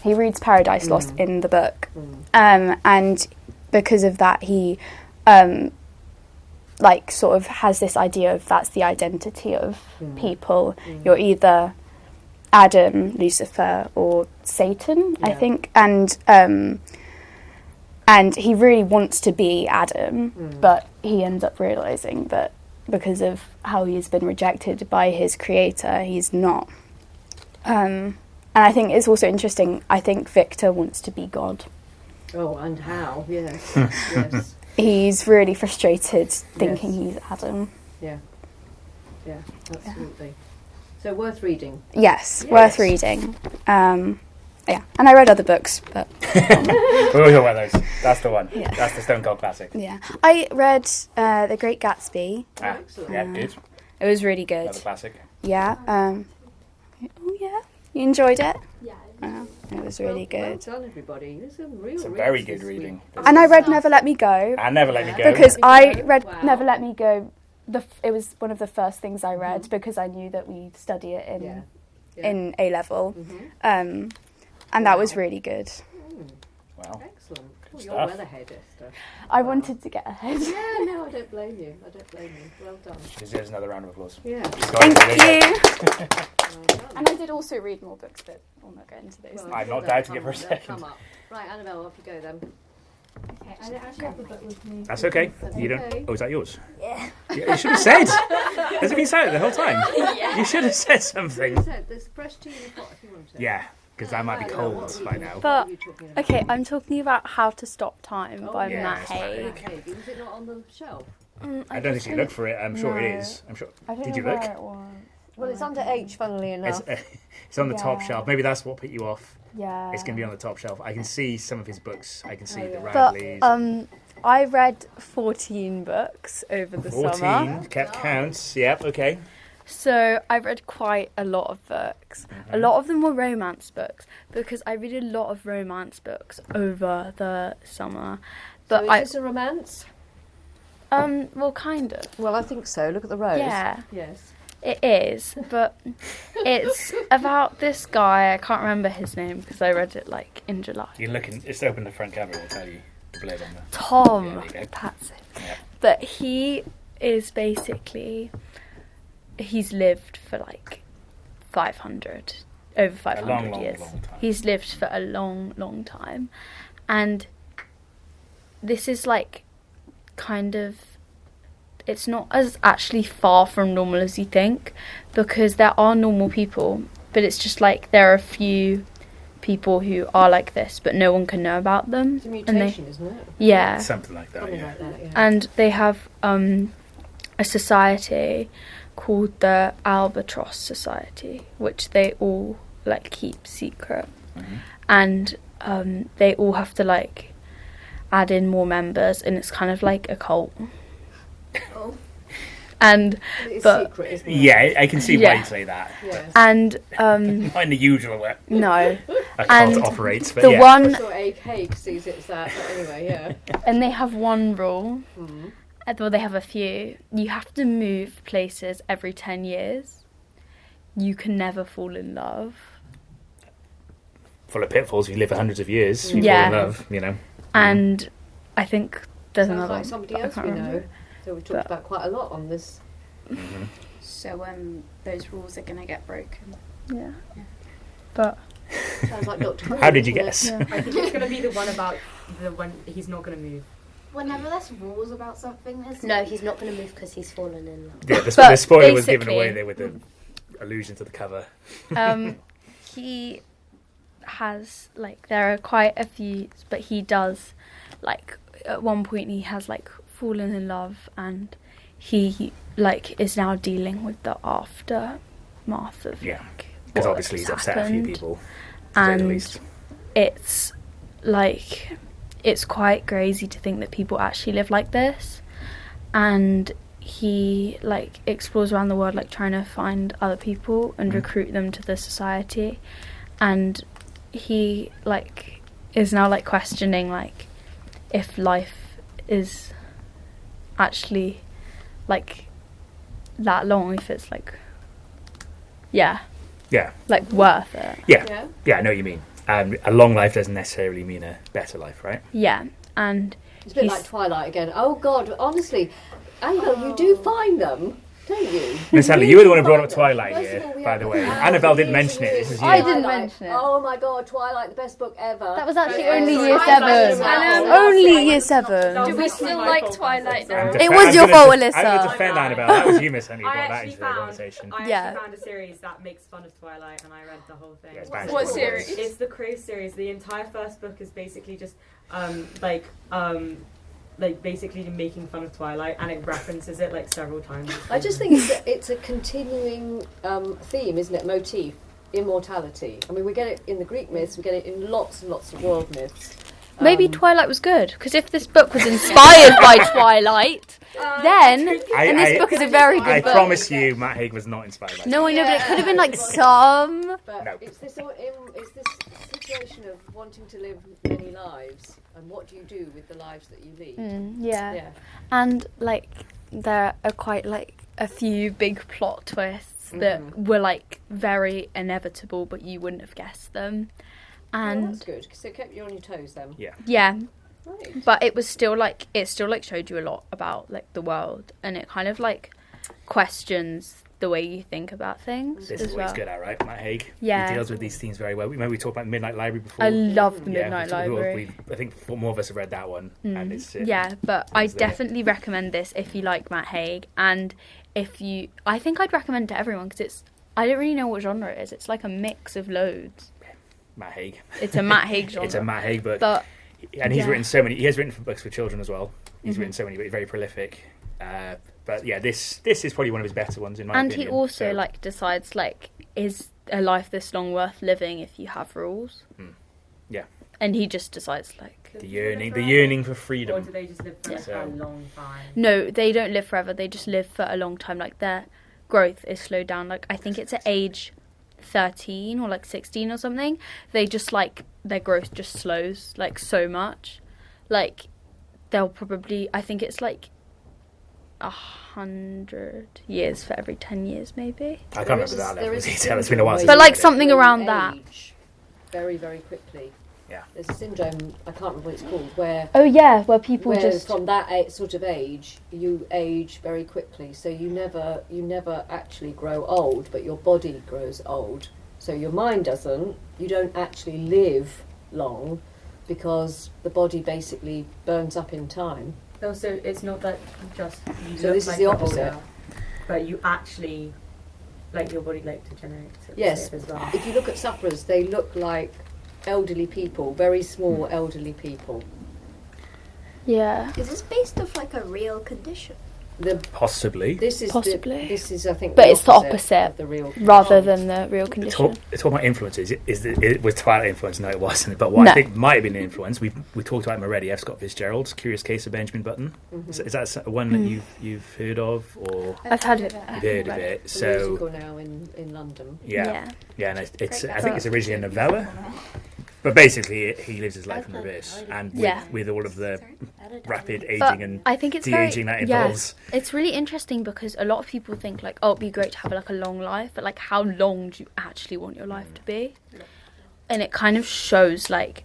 Speaker 5: he reads Paradise Lost in the book, and because of that he like sort of has this idea of that's the identity of people. You're either Adam, Lucifer, or Satan, I think, and he really wants to be Adam, but he ends up realising that because of how he's been rejected by his creator, he's not. And I think it's also interesting, I think Victor wants to be God.
Speaker 1: Oh, and how, yes. Yes.
Speaker 5: He's really frustrated thinking he's Adam.
Speaker 1: Yeah, absolutely. So worth reading.
Speaker 5: Yes, worth reading. Yeah, and I read other books, but
Speaker 2: we always talk about those. That's the one.
Speaker 5: Yeah.
Speaker 2: That's the Stone Cold classic.
Speaker 5: yeah, I read The Great Gatsby.
Speaker 1: Excellent.
Speaker 2: Yeah, good.
Speaker 5: It was really good.
Speaker 2: Another classic.
Speaker 5: Yeah. Oh yeah, you enjoyed it?
Speaker 8: Yeah.
Speaker 5: It was really
Speaker 1: Well
Speaker 5: good.
Speaker 1: done, everybody. There's some real
Speaker 2: It's a
Speaker 1: reads
Speaker 2: very
Speaker 1: this
Speaker 2: good
Speaker 1: week.
Speaker 2: reading.
Speaker 5: And I read Never Let Me Go
Speaker 2: And Never Let Me Go.
Speaker 5: because I read
Speaker 1: Wow.
Speaker 5: Never Let Me Go. It was one of the first things I read because I knew that we'd study it in A level, and that was really good.
Speaker 2: Wow.
Speaker 1: Excellent. Oh,
Speaker 2: Good
Speaker 1: you're
Speaker 2: stuff.
Speaker 1: well ahead, Esther.
Speaker 5: I wanted to get ahead.
Speaker 1: Yeah, no, I don't blame you. Well done.
Speaker 2: She deserves another round of applause.
Speaker 1: Yeah.
Speaker 5: Thank you.
Speaker 1: Well done.
Speaker 5: And I did also read more books, but we'll not go into those.
Speaker 1: Well,
Speaker 2: I'm not
Speaker 1: they'll
Speaker 2: doubting it for a
Speaker 1: they'll
Speaker 2: second.
Speaker 1: come up. Right, Annabelle, off you go then.
Speaker 8: Okay, I don't actually have the book with me.
Speaker 2: That's okay.
Speaker 1: That's
Speaker 2: You
Speaker 1: okay.
Speaker 2: don't. Oh, is that yours?
Speaker 8: Yeah.
Speaker 2: You should have said. Has it been silent the whole time?
Speaker 8: Yeah.
Speaker 2: You should have said something.
Speaker 1: You said there's fresh tea in the pot if you want it.
Speaker 2: Yeah, because that might be cold by now.
Speaker 5: But-
Speaker 1: What are you talking about?
Speaker 5: Okay, I'm talking about How to Stop Time by
Speaker 2: yeah,
Speaker 5: Matt
Speaker 2: that's right.
Speaker 5: Haig.
Speaker 1: Okay, was it not on the shelf?
Speaker 2: I don't think you look for it. I'm sure it
Speaker 5: No.
Speaker 2: is. I'm sure.
Speaker 5: I don't
Speaker 2: Did
Speaker 5: know
Speaker 2: you look?
Speaker 5: where it was.
Speaker 1: Well, it's under H, funnily enough.
Speaker 2: It's on the top
Speaker 5: Yeah.
Speaker 2: shelf. Maybe that's what put you off.
Speaker 5: Yeah.
Speaker 2: It's going to be on the top shelf. I can see some of his books. I can see the
Speaker 5: But
Speaker 2: Radleys.
Speaker 5: I read 14 books over the
Speaker 2: 14.
Speaker 5: summer.
Speaker 2: Kept counts. Yep. Okay.
Speaker 5: So I read quite a lot of books. A lot of them were romance books because I read a lot of romance books over the summer. But
Speaker 1: So is this a romance?
Speaker 5: well, kind of.
Speaker 1: Well, I think so. Look at the rose.
Speaker 5: Yeah,
Speaker 1: Yes.
Speaker 5: it is. But it's about this guy. I can't remember his name because I read it like in July.
Speaker 2: You can look in. Just open the front cover. It'll tell you the blurb on there.
Speaker 5: Tom.
Speaker 2: Yeah, there you go.
Speaker 5: That's it.
Speaker 2: Yeah.
Speaker 5: But he is basically, he's lived for like 500, over 500
Speaker 2: long,
Speaker 5: years.
Speaker 2: long time.
Speaker 5: He's lived for a long, long time. And this is like kind of, it's not as actually far from normal as you think, because there are normal people, but it's just like there are a few people who are like this, but no one can know about them.
Speaker 1: It's a
Speaker 5: And
Speaker 1: mutation, isn't it?
Speaker 5: yeah.
Speaker 2: Something like that.
Speaker 1: Something
Speaker 2: Yeah.
Speaker 1: like that, yeah.
Speaker 5: And they have a society called the Albatross Society, which they all like keep secret, and they all have to like add in more members, and it's kind of like a cult.
Speaker 1: Oh.
Speaker 5: And
Speaker 1: It's
Speaker 5: but-
Speaker 1: secret, isn't it?
Speaker 2: Yeah, I can see why
Speaker 5: Yeah.
Speaker 2: you say that.
Speaker 1: Yes.
Speaker 5: and
Speaker 2: Not in the usual way
Speaker 5: no,
Speaker 2: a cult
Speaker 5: And
Speaker 2: operates, but
Speaker 5: the
Speaker 2: yeah.
Speaker 5: one,
Speaker 1: So Haig sees it as that, but anyway, yeah.
Speaker 5: and they have one rule.
Speaker 1: Mm.
Speaker 5: Well, they have a few. You have to move places every 10 years. You can never fall in love.
Speaker 2: Full of pitfalls. If you live for hundreds of years, you
Speaker 5: Yeah.
Speaker 2: fall in love. You know.
Speaker 5: And I think there's
Speaker 1: Sounds
Speaker 5: another
Speaker 1: like
Speaker 5: one,
Speaker 1: somebody
Speaker 5: but I
Speaker 1: else
Speaker 5: can't
Speaker 1: we
Speaker 5: remember.
Speaker 1: know. So we've talked
Speaker 5: But-
Speaker 1: about quite a lot on this.
Speaker 5: So those rules are going to get broken. Yeah. But
Speaker 1: Sounds like Dr. Who,
Speaker 2: How did you
Speaker 1: doesn't
Speaker 2: guess?
Speaker 1: it?
Speaker 3: I think it's going to be the one about the one he's not going to move.
Speaker 8: Whenever there's rules about something, there's
Speaker 7: No, he's not going to move because he's fallen in love.
Speaker 2: Yeah, the
Speaker 6: But
Speaker 2: spoiler was given
Speaker 6: basically-
Speaker 2: away there with the allusion to the cover.
Speaker 9: He has like there are quite a few, but he does like at one point he has like fallen in love, and he like is now dealing with the aftermath of
Speaker 2: Yeah,
Speaker 9: like,
Speaker 2: because
Speaker 9: what's
Speaker 2: obviously he's upset a few
Speaker 9: happened.
Speaker 2: people, to say the
Speaker 9: And
Speaker 2: least.
Speaker 9: it's like it's quite crazy to think that people actually live like this, and he like explores around the world like trying to find other people and recruit them to the society, and he like is now like questioning like if life is actually like that long, if it's like
Speaker 2: Yeah,
Speaker 9: like worth it.
Speaker 2: yeah, I know what you mean. A long life doesn't necessarily mean a better life, right?
Speaker 9: Yeah, and
Speaker 1: It's a bit
Speaker 9: he's-
Speaker 1: like Twilight again. Oh God, honestly, Annabelle, you do find them, don't you?
Speaker 2: Miss Ellie, you were the one who brought up
Speaker 1: First
Speaker 2: Twilight
Speaker 1: of
Speaker 2: here,
Speaker 1: all, we
Speaker 2: by
Speaker 1: have
Speaker 2: the way.
Speaker 1: the
Speaker 2: Annabelle didn't
Speaker 1: years
Speaker 2: mention
Speaker 1: and
Speaker 2: it.
Speaker 1: years
Speaker 2: This is
Speaker 1: of
Speaker 2: you.
Speaker 5: I didn't
Speaker 1: Twilight.
Speaker 5: mention it.
Speaker 1: Oh my God, Twilight, the best book ever.
Speaker 5: That was actually
Speaker 3: Yeah,
Speaker 5: only
Speaker 3: sorry,
Speaker 5: year
Speaker 3: I
Speaker 5: 7.
Speaker 3: mentioned
Speaker 5: Only year
Speaker 3: that.
Speaker 5: 7.
Speaker 8: Do we still like Twilight now?
Speaker 2: I'm
Speaker 5: It
Speaker 2: defe-
Speaker 5: was
Speaker 2: I'm
Speaker 5: your
Speaker 2: gonna
Speaker 5: fault,
Speaker 2: def- I'm going
Speaker 5: Alyssa.
Speaker 2: to defend Annabelle. That was you, Miss Honey, who
Speaker 3: I
Speaker 2: brought that
Speaker 3: actually
Speaker 2: into the
Speaker 3: found
Speaker 2: conversation.
Speaker 5: Yeah.
Speaker 3: found a series that makes fun of Twilight, and I read the whole thing.
Speaker 2: Yeah, it's bad.
Speaker 8: What series?
Speaker 3: It's the Crow series. The entire first book is basically just like basically making fun of Twilight, and it references it like several times.
Speaker 1: I just think it's a continuing theme, isn't it? Motif, immortality. I mean, we get it in the Greek myths, we get it in lots and lots of world myths.
Speaker 9: maybe Twilight was good, because if this book was inspired by Twilight, then and this book is a very good
Speaker 2: I
Speaker 9: book.
Speaker 2: promise you, Matt Haig was not inspired by
Speaker 9: No, I know, but it could have been like some.
Speaker 1: But
Speaker 2: No.
Speaker 1: it's this situation of wanting to live many lives, and what do you do with the lives that you lead?
Speaker 9: Yeah.
Speaker 1: Yeah.
Speaker 9: And like there are quite like a few big plot twists that were like very inevitable, but you wouldn't have guessed them.
Speaker 1: Well,
Speaker 9: And
Speaker 1: that's good, because it kept you on your toes then.
Speaker 9: yeah,
Speaker 1: Right.
Speaker 9: but it still like showed you a lot about like the world, and it kind of like questions the way you think about things
Speaker 2: This
Speaker 9: as
Speaker 2: is what he's
Speaker 9: well.
Speaker 2: good at, right? Matt Haig.
Speaker 9: Yeah.
Speaker 2: He deals with these themes very well. Remember we talked about Midnight Library before?
Speaker 9: I love the
Speaker 2: Yeah,
Speaker 9: Midnight
Speaker 2: we-
Speaker 9: Library.
Speaker 2: I think more of us have read that one. And it's,
Speaker 9: Yeah, but I
Speaker 2: it's there.
Speaker 9: definitely recommend this if you like Matt Haig, and I think I'd recommend it to everyone, because I don't really know what genre it is. It's like a mix of loads.
Speaker 2: Matt Haig.
Speaker 9: It's a Matt Haig genre.
Speaker 2: It's a Matt Haig book.
Speaker 9: But
Speaker 2: And he's
Speaker 9: yeah.
Speaker 2: written so many. He has written for books for children as well. He's written so many, but he's very prolific. But yeah, this is probably one of his better ones in my
Speaker 9: and
Speaker 2: opinion.
Speaker 9: he also
Speaker 2: So,
Speaker 9: like decides like, is a life this long worth living if you have rules?
Speaker 2: Yeah.
Speaker 9: And he just decides like,
Speaker 2: the yearning for
Speaker 3: Or
Speaker 2: freedom.
Speaker 3: do they just live for
Speaker 2: Yeah.
Speaker 3: a long time?
Speaker 9: no, they don't live forever. They just live for a long time. Like their growth is slowed down. Like I think it's at age 13 or like 16 or something. They just like their growth just slows like so much. Like they'll probably, I think it's like 100 years for every 10 years maybe.
Speaker 2: I can't remember that level
Speaker 1: There
Speaker 2: of
Speaker 1: is a
Speaker 2: detail. It's been a while since
Speaker 1: syndrome
Speaker 9: But
Speaker 2: I've
Speaker 9: like
Speaker 2: read it.
Speaker 9: something
Speaker 1: where you
Speaker 9: around that.
Speaker 1: age very, very quickly.
Speaker 2: Yeah.
Speaker 1: There's a syndrome, I can't remember what it's called, where
Speaker 9: Oh yeah, where people
Speaker 1: where
Speaker 9: just
Speaker 1: from that sort of age you age very quickly, so you never actually grow old, but your body grows old, so your mind doesn't. You don't actually live long because the body basically burns up in time.
Speaker 3: No, so it's not that just you
Speaker 1: So
Speaker 3: look
Speaker 1: this is
Speaker 3: like
Speaker 1: the
Speaker 3: you're
Speaker 1: opposite.
Speaker 3: older, but you actually like your body like degenerates.
Speaker 1: Yes.
Speaker 3: as well.
Speaker 1: If you look at sufferers, they look like elderly people, very small elderly people.
Speaker 9: yeah.
Speaker 8: Is this based off like a real condition?
Speaker 2: Possibly.
Speaker 1: This is
Speaker 9: Possibly.
Speaker 1: this is, I think,
Speaker 9: But it's the opposite,
Speaker 1: of the real
Speaker 9: rather than the real
Speaker 2: It's
Speaker 9: condition.
Speaker 2: talking about influences. It was Twilight influence? No, it wasn't. But what
Speaker 9: No.
Speaker 2: I think might have been an influence, we talked about him already. F. Scott Fitzgerald's Curious Case of Benjamin Button. Is that one that you've heard of, or
Speaker 9: I've had it.
Speaker 2: you've heard of it?
Speaker 1: It's a
Speaker 2: So
Speaker 1: musical now in London.
Speaker 2: yeah, and it's I think
Speaker 9: But-
Speaker 2: it's originally a novella. But basically, he lives his life in reverse, and
Speaker 9: Yeah.
Speaker 2: with all of the rapid aging
Speaker 9: But
Speaker 2: and
Speaker 9: I think it's
Speaker 2: de-aging
Speaker 9: very,
Speaker 2: that involves.
Speaker 9: Yeah, it's really interesting because a lot of people think like, oh, it'd be great to have like a long life, but like, how long do you actually want your life to be? And it kind of shows like,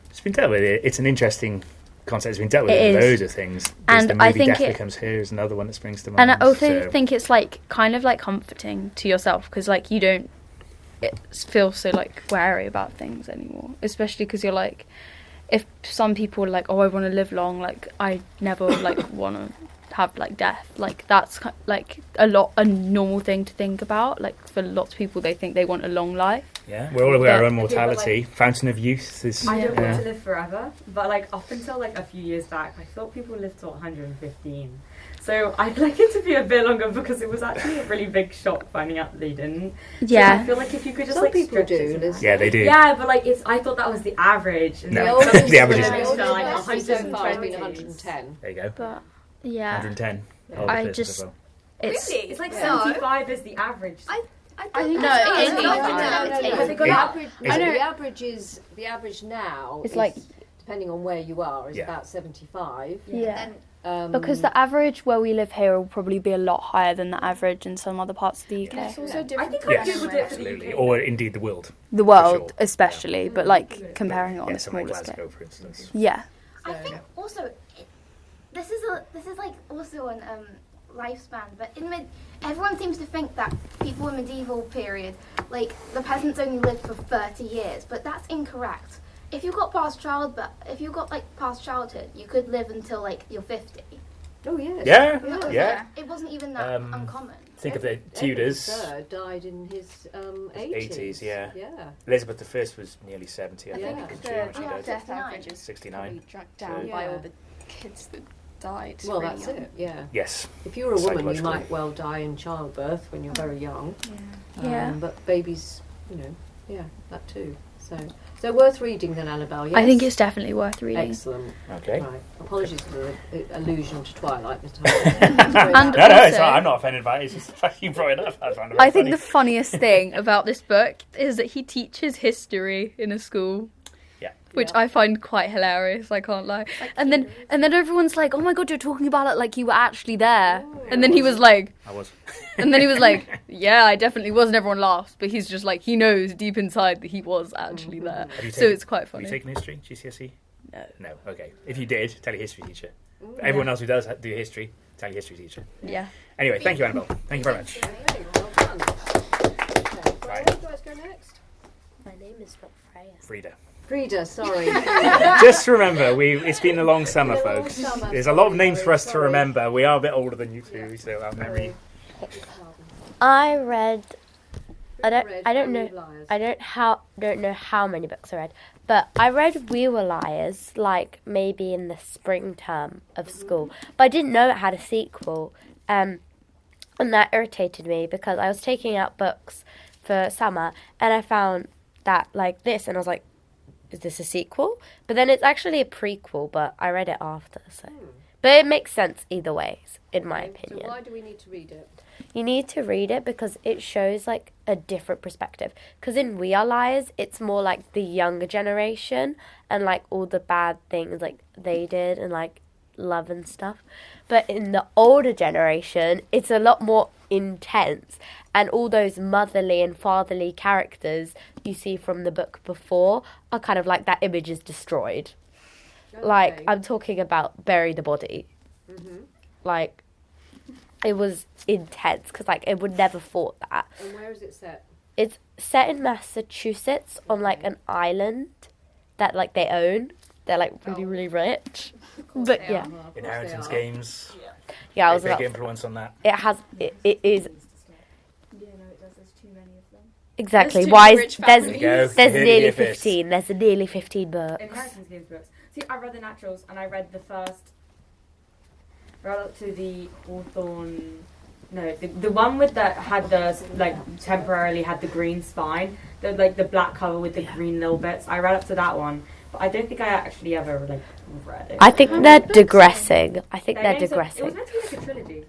Speaker 2: It's been dealt with. It's an interesting concept. It's been dealt with
Speaker 9: It
Speaker 2: in
Speaker 9: is.
Speaker 2: loads of things. There's
Speaker 9: And
Speaker 2: the movie
Speaker 9: I think
Speaker 2: Death
Speaker 9: it-
Speaker 2: Becomes Her is another one that springs to mind.
Speaker 9: and I also
Speaker 2: so-
Speaker 9: think it's like kind of like comforting to yourself because like you don't feel so like wary about things anymore, especially because you're like, if some people are like, oh, I want to live long, like I never like want to have like death, like that's like a normal thing to think about. Like for lots of people, they think they want a long life.
Speaker 2: Yeah, we're all aware of immortality. Fountain of youth is.
Speaker 3: I don't want to live forever, but like up until like a few years back, I thought people lived to 115. So I'd like it to be a bit longer because it was actually a really big shock finding out that they didn't.
Speaker 9: Yeah.
Speaker 3: So I feel like if you could just
Speaker 10: Some
Speaker 3: like
Speaker 10: people
Speaker 3: stretch
Speaker 10: do.
Speaker 3: it.
Speaker 2: Yeah, they do.
Speaker 3: Yeah, but like I thought that was the average. And
Speaker 2: No,
Speaker 3: then
Speaker 2: the average is
Speaker 3: like
Speaker 10: so far has been
Speaker 3: 120.
Speaker 10: 110.
Speaker 2: There you go.
Speaker 9: But yeah,
Speaker 2: 110.
Speaker 9: I just
Speaker 3: It's really? It's like 75 is the average.
Speaker 8: I think
Speaker 9: No,
Speaker 8: it's
Speaker 9: it's
Speaker 10: The average is the average now.
Speaker 5: It's
Speaker 10: is,
Speaker 5: like-
Speaker 10: depending on where you are, is
Speaker 2: Yeah.
Speaker 10: about 75.
Speaker 9: yeah.
Speaker 5: Because the average where we live here will probably be a lot higher than the average in some other parts of the UK.
Speaker 8: It's also
Speaker 3: I
Speaker 8: different.
Speaker 3: think I
Speaker 2: Yes,
Speaker 3: googled it for the
Speaker 2: absolutely.
Speaker 3: UK.
Speaker 2: Or indeed the world.
Speaker 5: The world,
Speaker 2: sure.
Speaker 5: especially, but like comparing it on
Speaker 2: Yeah,
Speaker 5: a
Speaker 2: somewhere
Speaker 5: smaller
Speaker 2: like
Speaker 5: scale.
Speaker 2: Glasgow, for instance.
Speaker 5: Yeah.
Speaker 8: I think also this is like also an lifespan, but everyone seems to think that people in medieval period, like the peasants only lived for 30 years, but that's incorrect. If you got past past childhood, you could live until like you're 50.
Speaker 10: Oh yes.
Speaker 2: Yeah.
Speaker 8: It wasn't even that uncommon.
Speaker 2: Think of the Tudors.
Speaker 10: Edward III died in his 80s.
Speaker 2: 80s, yeah.
Speaker 10: Yeah.
Speaker 2: Elizabeth I was nearly 70, I
Speaker 10: Yeah.
Speaker 2: think.
Speaker 10: The
Speaker 2: when she died.
Speaker 8: death average
Speaker 5: is
Speaker 2: 69.
Speaker 5: dragged
Speaker 2: down
Speaker 10: by all
Speaker 5: the kids that died.
Speaker 10: Well, that's it. Yeah.
Speaker 2: Yes.
Speaker 10: If you were a woman, you
Speaker 2: Psychologically.
Speaker 10: might well die in childbirth when you're very young.
Speaker 9: Yeah.
Speaker 10: But babies, that too. So worth reading then, Annabelle. Yes?
Speaker 9: I think it's definitely worth reading.
Speaker 10: Excellent.
Speaker 2: Okay.
Speaker 10: Right. Apologies for the allusion to Twilight this time.
Speaker 9: And
Speaker 2: No, it's all
Speaker 9: also-
Speaker 2: right. I'm not offended by it. It's just the fact you brought it up. I found it
Speaker 9: I
Speaker 2: very
Speaker 9: think the
Speaker 2: funny.
Speaker 9: funniest thing about this book is that he teaches history in a school.
Speaker 2: Yeah.
Speaker 9: Which I find quite hilarious, I can't lie. And then everyone's like, "Oh my god, you're talking about it like you were actually there." And then he was like,
Speaker 2: I was.
Speaker 9: "Yeah, I definitely was," and everyone laughs, but he's just like, he knows deep inside that he was actually there.
Speaker 2: Have you
Speaker 9: So
Speaker 2: taken-
Speaker 9: it's quite
Speaker 2: Have
Speaker 9: funny.
Speaker 2: you taken history, GCSE?
Speaker 9: No.
Speaker 2: No, okay. If you did, tell your history teacher. Everyone else who does do history, tell your history teacher.
Speaker 9: Yeah.
Speaker 2: Anyway, thank you, Annabelle. Thank you very much.
Speaker 10: Okay, well done. Okay.
Speaker 2: Right.
Speaker 10: Who do I go next?
Speaker 7: My name is not Freya.
Speaker 2: Frida.
Speaker 10: Frida, sorry.
Speaker 2: Just remember, it's been a long summer,
Speaker 10: Been a long
Speaker 2: folks.
Speaker 10: summer,
Speaker 2: There's a lot of
Speaker 10: sorry,
Speaker 2: names for us to
Speaker 10: sorry.
Speaker 2: remember. We are a bit older than you two, so our memory.
Speaker 7: I read. I don't know.
Speaker 10: Liars.
Speaker 7: I don't know how many books I read, but I read We Were Liars like maybe in the spring term of school, but I didn't know it had a sequel, and that irritated me because I was taking out books for summer and I found that like this, and I was like, is this a sequel? But then it's actually a prequel, but I read it after, so. But it makes sense either way, in my opinion.
Speaker 10: So why do we need to read it?
Speaker 7: You need to read it because it shows like a different perspective. Because in We Are Liars, it's more like the younger generation and like all the bad things like they did and like love and stuff. But in the older generation, it's a lot more intense. And all those motherly and fatherly characters you see from the book before are kind of like that image is destroyed. Like,
Speaker 10: Okay.
Speaker 7: I'm talking about Bury the Body. Like, it was intense because, like, it would never thought that.
Speaker 10: And where is it set?
Speaker 7: It's set in Massachusetts on, like, an island that, like, they own. They're, like, really, really rich. But, yeah.
Speaker 2: Inheritance games.
Speaker 7: Yeah, I was
Speaker 2: Big
Speaker 7: about...
Speaker 2: influence on that.
Speaker 7: It has... It is...
Speaker 9: Yeah, no, it does. There's too many of them.
Speaker 7: Exactly.
Speaker 9: There's too
Speaker 7: Why
Speaker 9: many
Speaker 7: is...
Speaker 9: rich
Speaker 7: There's,
Speaker 9: families.
Speaker 2: There you go.
Speaker 7: there's
Speaker 2: You heard it
Speaker 7: nearly
Speaker 2: here first.
Speaker 7: 15. There's nearly 15 books.
Speaker 3: Inheritance Games books. See, I read the Naturals and I read the first. Right up to the Hawthorne. No, the one with that had the like temporarily had the green spine, the black cover with the green little bits. I read up to that one, but I don't think I actually ever like read it.
Speaker 7: I think they're digressing. I think they're
Speaker 3: It was
Speaker 7: digressing.
Speaker 3: meant to be like a trilogy.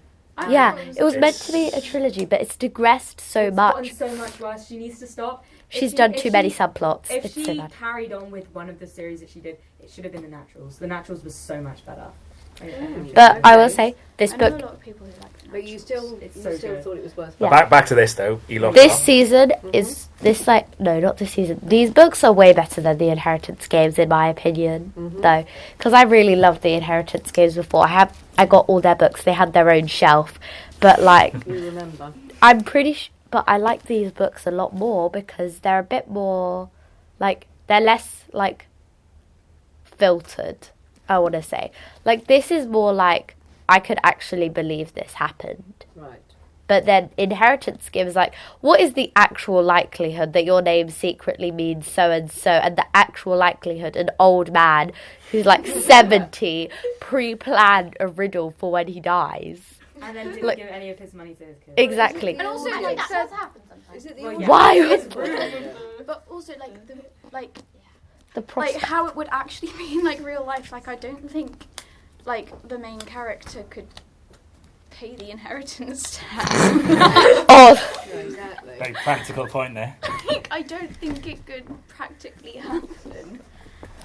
Speaker 7: Yeah, it was meant to be a trilogy, but it's digressed so
Speaker 3: It's
Speaker 7: much.
Speaker 3: gotten so much worse. She needs to stop.
Speaker 7: She's done too many subplots.
Speaker 3: If
Speaker 7: It's
Speaker 3: she
Speaker 7: so bad.
Speaker 3: carried on with one of the series that she did, it should have been the Naturals. The Naturals was so much better.
Speaker 7: But I will say, this
Speaker 8: I know a
Speaker 7: book,
Speaker 8: lot of people who like that.
Speaker 10: But you still,
Speaker 3: It's so good.
Speaker 10: thought it was worth
Speaker 7: Yeah.
Speaker 2: Back to this though. You loved
Speaker 7: this
Speaker 2: it.
Speaker 7: season is this like no, not this season. These books are way better than the Inheritance Games in my opinion, though, because I really loved the Inheritance Games before. I got all their books. They had their own shelf, but like
Speaker 10: You remember?
Speaker 7: I'm pretty. but I like these books a lot more because they're a bit more, like, they're less, like, filtered, I want to say. Like, this is more like, I could actually believe this happened.
Speaker 10: Right.
Speaker 7: But then Inheritance gives, like, what is the actual likelihood that your name secretly means so-and-so, and the actual likelihood an old man who's, like, 70 pre-planned a riddle for when he dies.
Speaker 3: And then didn't
Speaker 7: Like-
Speaker 3: give any of his money to his kids.
Speaker 7: Exactly.
Speaker 8: And also,
Speaker 4: I
Speaker 8: like,
Speaker 4: think
Speaker 8: that does happen sometimes.
Speaker 4: Is it
Speaker 3: Well, yeah.
Speaker 7: Why?
Speaker 4: But also, like, the
Speaker 7: The
Speaker 4: like
Speaker 7: prospect.
Speaker 4: how it would actually be in like real life. Like, I don't think like the main character could pay the inheritance tax.
Speaker 7: Oh,
Speaker 10: Yeah, exactly.
Speaker 2: Very practical point there.
Speaker 4: Like, I don't think it could practically happen.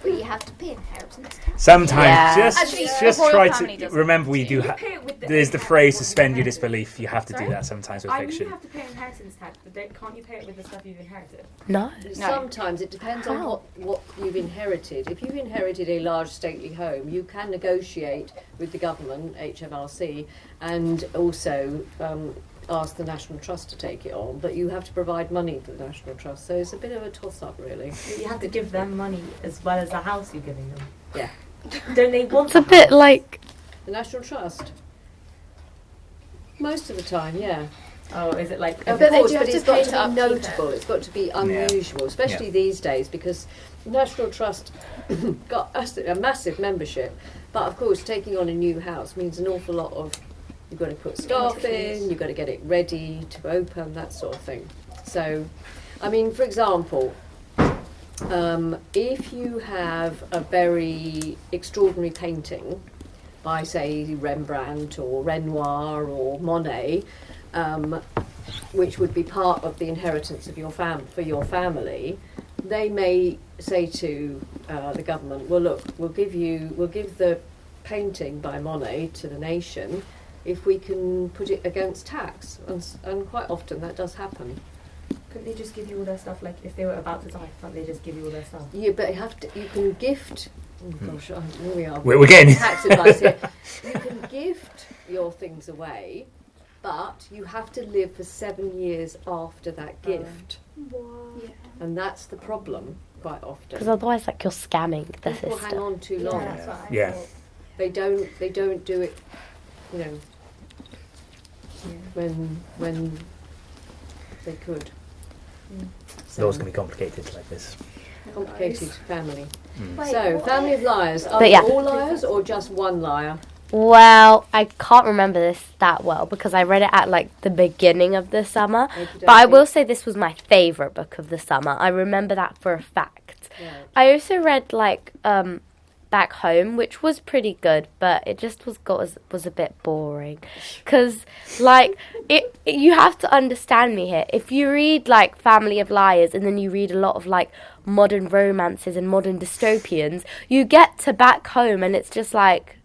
Speaker 8: But you have to pay inheritance tax.
Speaker 2: Sometimes
Speaker 7: Yeah.
Speaker 4: Actually,
Speaker 2: just
Speaker 4: the royal
Speaker 2: try
Speaker 4: family
Speaker 2: to
Speaker 4: doesn't
Speaker 2: remember we
Speaker 4: have
Speaker 2: do.
Speaker 4: to.
Speaker 3: Pay it with
Speaker 2: There's the
Speaker 3: exact
Speaker 2: phrase
Speaker 3: what you
Speaker 2: "suspend your
Speaker 3: inherited.
Speaker 2: disbelief." You have to do
Speaker 3: Sorry?
Speaker 2: that sometimes with
Speaker 3: I mean,
Speaker 2: fiction.
Speaker 3: you have to pay inheritance tax, but can't you pay it with the stuff you've inherited?
Speaker 7: no.
Speaker 10: Sometimes it depends on what you've inherited. If you've inherited a large stately home, you can negotiate with the government, HMRC, and also ask the National Trust to take it on. But you have to provide money for the National Trust, so it's a bit of a toss-up, really.
Speaker 3: You have to give them money as well as the house you're giving them.
Speaker 10: Yeah.
Speaker 3: Don't they want
Speaker 7: It's a bit like,
Speaker 10: The National Trust. Most of the time, yeah.
Speaker 3: Oh, is it like...
Speaker 10: Of
Speaker 4: But they
Speaker 10: course,
Speaker 4: do
Speaker 10: but
Speaker 4: have
Speaker 10: it's
Speaker 4: to
Speaker 10: got
Speaker 4: pay
Speaker 10: to
Speaker 4: to
Speaker 10: be
Speaker 4: upkeep
Speaker 10: notable. It's got to be unusual, especially these days, because the National Trust got a massive membership. But of course, taking on a new house means an awful lot of. You've got to put staff in. You've got to get it ready to open, that sort of thing. So, I mean, for example, if you have a very extraordinary painting by, say, Rembrandt or Renoir or Monet, which would be part of the inheritance of your for your family, they may say to the government, "Well, look, we'll give the painting by Monet to the nation if we can put it against tax," and quite often that does happen.
Speaker 3: Couldn't they just give you all their stuff? Like, if they were about to die, can't they just give you all their stuff?
Speaker 10: Yeah, but you can gift. Oh gosh, here we are.
Speaker 2: We're getting
Speaker 10: Tax advice here. You can gift your things away, but you have to live for 7 years after that gift, and that's the problem quite often.
Speaker 7: because otherwise, like, you're scamming the
Speaker 10: People hang
Speaker 7: system.
Speaker 10: on too long.
Speaker 8: That's what I
Speaker 2: Yeah.
Speaker 8: thought.
Speaker 10: They don't do it, you know, when they could.
Speaker 2: It's always going to be complicated like this.
Speaker 10: Complicated family.
Speaker 8: Wait,
Speaker 10: So,
Speaker 8: what
Speaker 10: family
Speaker 8: if-
Speaker 10: of liars. Are
Speaker 7: But
Speaker 10: they
Speaker 7: yeah.
Speaker 10: all liars or just one liar?
Speaker 7: Well, I can't remember this that well because I read it at like the beginning of the summer. But I will say this was my favourite book of the summer. I remember that for a fact.
Speaker 10: Right.
Speaker 7: I also read like Back Home, which was pretty good, but it just was a bit boring. Because like you have to understand me here. If you read like Family of Liars and then you read a lot of like modern romances and modern dystopians, you get to Back Home and it's just like,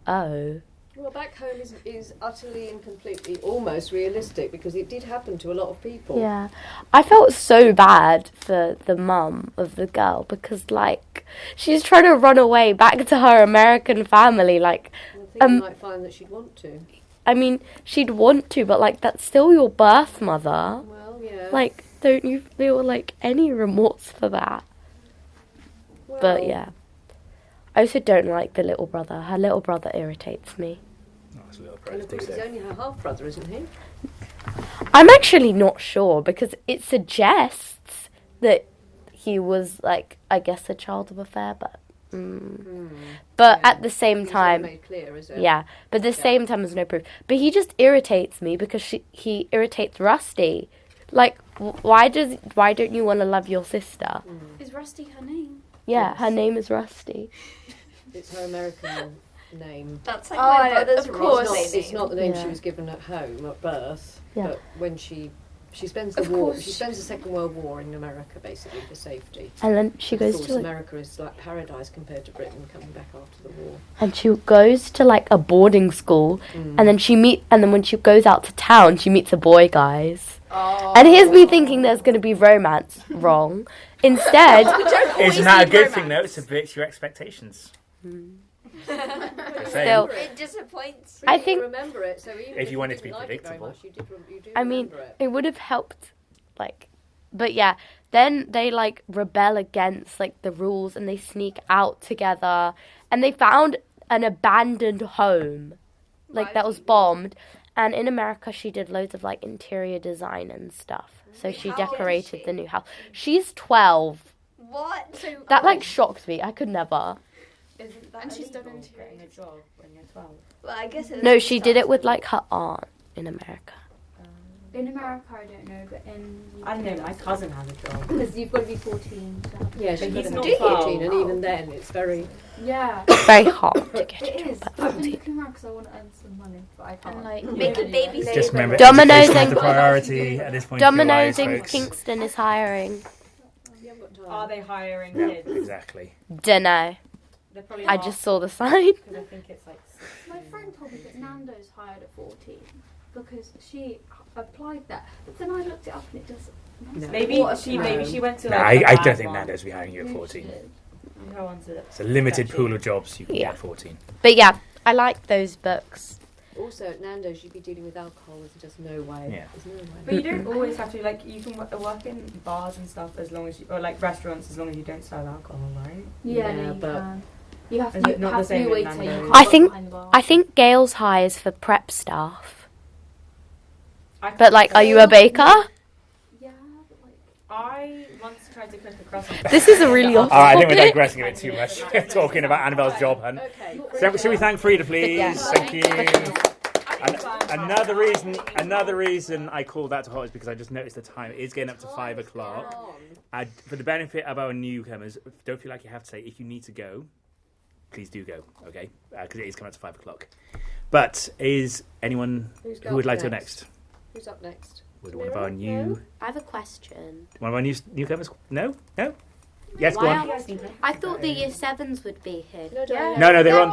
Speaker 7: oh.
Speaker 10: Well, Back Home is utterly and completely almost realistic because it did happen to a lot of people.
Speaker 7: Yeah. I felt so bad for the mum of the girl because, like, she's trying to run away back to her American family. Like,
Speaker 10: I think you might find that she'd want to.
Speaker 7: I mean, she'd want to, but, like, that's still your birth mother.
Speaker 10: Well, yeah.
Speaker 7: Like, don't you feel, like, any remorse for that?
Speaker 10: Well,
Speaker 7: But, yeah. I also don't like the little brother. Her little brother irritates me.
Speaker 2: Oh, it's a little
Speaker 10: And of course, he's only her half brother, isn't he?
Speaker 7: I'm actually not sure because it suggests that he was, like, I guess a child of affair, but... But
Speaker 10: Yeah.
Speaker 7: at the same
Speaker 10: He's not
Speaker 7: time...
Speaker 10: made clear, is it?
Speaker 7: Yeah, but at the same time, there's no proof. But he just irritates me because he irritates Rusty. Like, why don't you want to love your sister?
Speaker 4: Is Rusty her name?
Speaker 7: Yeah,
Speaker 10: Yes.
Speaker 7: her name is Rusty.
Speaker 10: It's her American name.
Speaker 8: That's like
Speaker 4: Oh,
Speaker 8: my
Speaker 4: yeah,
Speaker 8: brother's
Speaker 4: of
Speaker 8: real
Speaker 4: course.
Speaker 8: name.
Speaker 10: It's not the name
Speaker 7: Yeah.
Speaker 10: she was given at home at birth,
Speaker 7: Yeah.
Speaker 10: but when she spends the
Speaker 4: Of
Speaker 10: war,
Speaker 4: course.
Speaker 10: she spends the Second World War in America basically for safety.
Speaker 7: And then she
Speaker 10: Of
Speaker 7: goes
Speaker 10: course,
Speaker 7: to like,
Speaker 10: America is like paradise compared to Britain coming back after the war.
Speaker 7: and she goes to like a boarding school, and then when she goes out to town, she meets a boy, guys. And here's me thinking there's going to be romance. Wrong. Instead,
Speaker 2: Isn't that a good thing though? It subverts your expectations.
Speaker 7: Still,
Speaker 11: It disappoints.
Speaker 7: I think-
Speaker 10: remember it. So even
Speaker 2: If you want it to
Speaker 10: didn't
Speaker 2: be
Speaker 10: like very
Speaker 2: predictable.
Speaker 10: much, you do
Speaker 7: I mean,
Speaker 10: remember it.
Speaker 7: it would have helped, like, but yeah, then they like rebel against like the rules and they sneak out together and they found an abandoned home, like that was bombed. And in America, she did loads of like interior design and stuff. So she
Speaker 11: How old is
Speaker 7: decorated
Speaker 11: she?
Speaker 7: the new house. She's 12.
Speaker 11: What? So
Speaker 7: That like shocked me. I could never.
Speaker 3: Isn't that
Speaker 5: And she's done
Speaker 3: illegal,
Speaker 5: interior
Speaker 3: getting a job when you're 12?
Speaker 11: well, I guess it
Speaker 7: No, she did it with like her aunt in America.
Speaker 9: In America, I don't know, but in
Speaker 3: I don't know, my cousin has a job.
Speaker 9: because you've got to be 14 to have
Speaker 10: Yeah,
Speaker 3: But
Speaker 10: she's
Speaker 3: he's
Speaker 10: not
Speaker 3: not
Speaker 10: 14,
Speaker 3: 12.
Speaker 10: and even then, it's very.
Speaker 9: Yeah,
Speaker 7: Very hard to get a
Speaker 9: it
Speaker 7: job
Speaker 9: is.
Speaker 7: at
Speaker 9: I've been
Speaker 7: 14.
Speaker 9: looking around because I want to earn some money, but I can't.
Speaker 5: And like
Speaker 11: Make a baby
Speaker 2: Just remember,
Speaker 7: Domino's
Speaker 2: education is
Speaker 7: and-
Speaker 2: the priority at this point.
Speaker 7: Domino's
Speaker 2: in your
Speaker 7: in
Speaker 2: lives, folks.
Speaker 7: Kingston is hiring.
Speaker 10: You haven't got time.
Speaker 3: Are they hiring
Speaker 2: Yeah,
Speaker 3: kids?
Speaker 2: exactly.
Speaker 7: Dunno.
Speaker 3: They're probably
Speaker 7: I
Speaker 3: not,
Speaker 7: just saw the sign.
Speaker 3: because I think it's like.
Speaker 9: My friend told me that Nando's hired at 14 because she applied that. But then I looked it up and it doesn't.
Speaker 10: No.
Speaker 3: Maybe she went to
Speaker 2: No,
Speaker 3: like.
Speaker 2: I
Speaker 3: a
Speaker 2: don't
Speaker 3: bad
Speaker 2: think
Speaker 3: one.
Speaker 2: Nando's will be hiring you at
Speaker 9: Yeah, she
Speaker 2: 14.
Speaker 9: did.
Speaker 3: Go on to the-
Speaker 2: It's a limited
Speaker 3: Actually.
Speaker 2: pool of jobs you can
Speaker 7: Yeah.
Speaker 2: get at 14.
Speaker 7: But yeah, I like those books.
Speaker 10: Also, at Nando's, you'd be dealing with alcohol. There's just no way.
Speaker 2: Yeah.
Speaker 10: There's no way.
Speaker 3: But you don't always have to, like, you can work in bars and stuff as long as you, or like restaurants as long as you don't serve alcohol, right?
Speaker 9: Yeah,
Speaker 10: Yeah,
Speaker 9: no, you
Speaker 10: but-
Speaker 9: can. You have
Speaker 3: Is
Speaker 9: to,
Speaker 3: it not the
Speaker 9: have to be
Speaker 3: same
Speaker 9: a
Speaker 3: in
Speaker 9: waiter. You
Speaker 3: Nando's?
Speaker 9: can't
Speaker 7: I
Speaker 9: work
Speaker 7: think-
Speaker 9: behind the bar.
Speaker 7: I think Gales hires for prep staff.
Speaker 3: I
Speaker 7: But like, are you a baker?
Speaker 9: Yeah, but like.
Speaker 3: I once tried to cook a croissant.
Speaker 7: This is a really off
Speaker 2: All right, I think we're
Speaker 7: topic.
Speaker 2: digressing a bit too much, talking about Annabelle's job hunt.
Speaker 10: Okay.
Speaker 2: So, should we thank Frida, please?
Speaker 7: Yeah.
Speaker 2: Thank you. Another reason I called that to hot is because I just noticed the time. It is getting up to 5 o'clock. For the benefit of our newcomers, don't feel like you have to say. If you need to go, please do go, okay? Because it is coming up to 5 o'clock. But is anyone who would like to go next?
Speaker 10: Who's up next?
Speaker 2: Would one of our new
Speaker 7: I have a question.
Speaker 2: newcomers? No? Yes, go on.
Speaker 7: I thought the year 7s would be here.
Speaker 2: No, they're on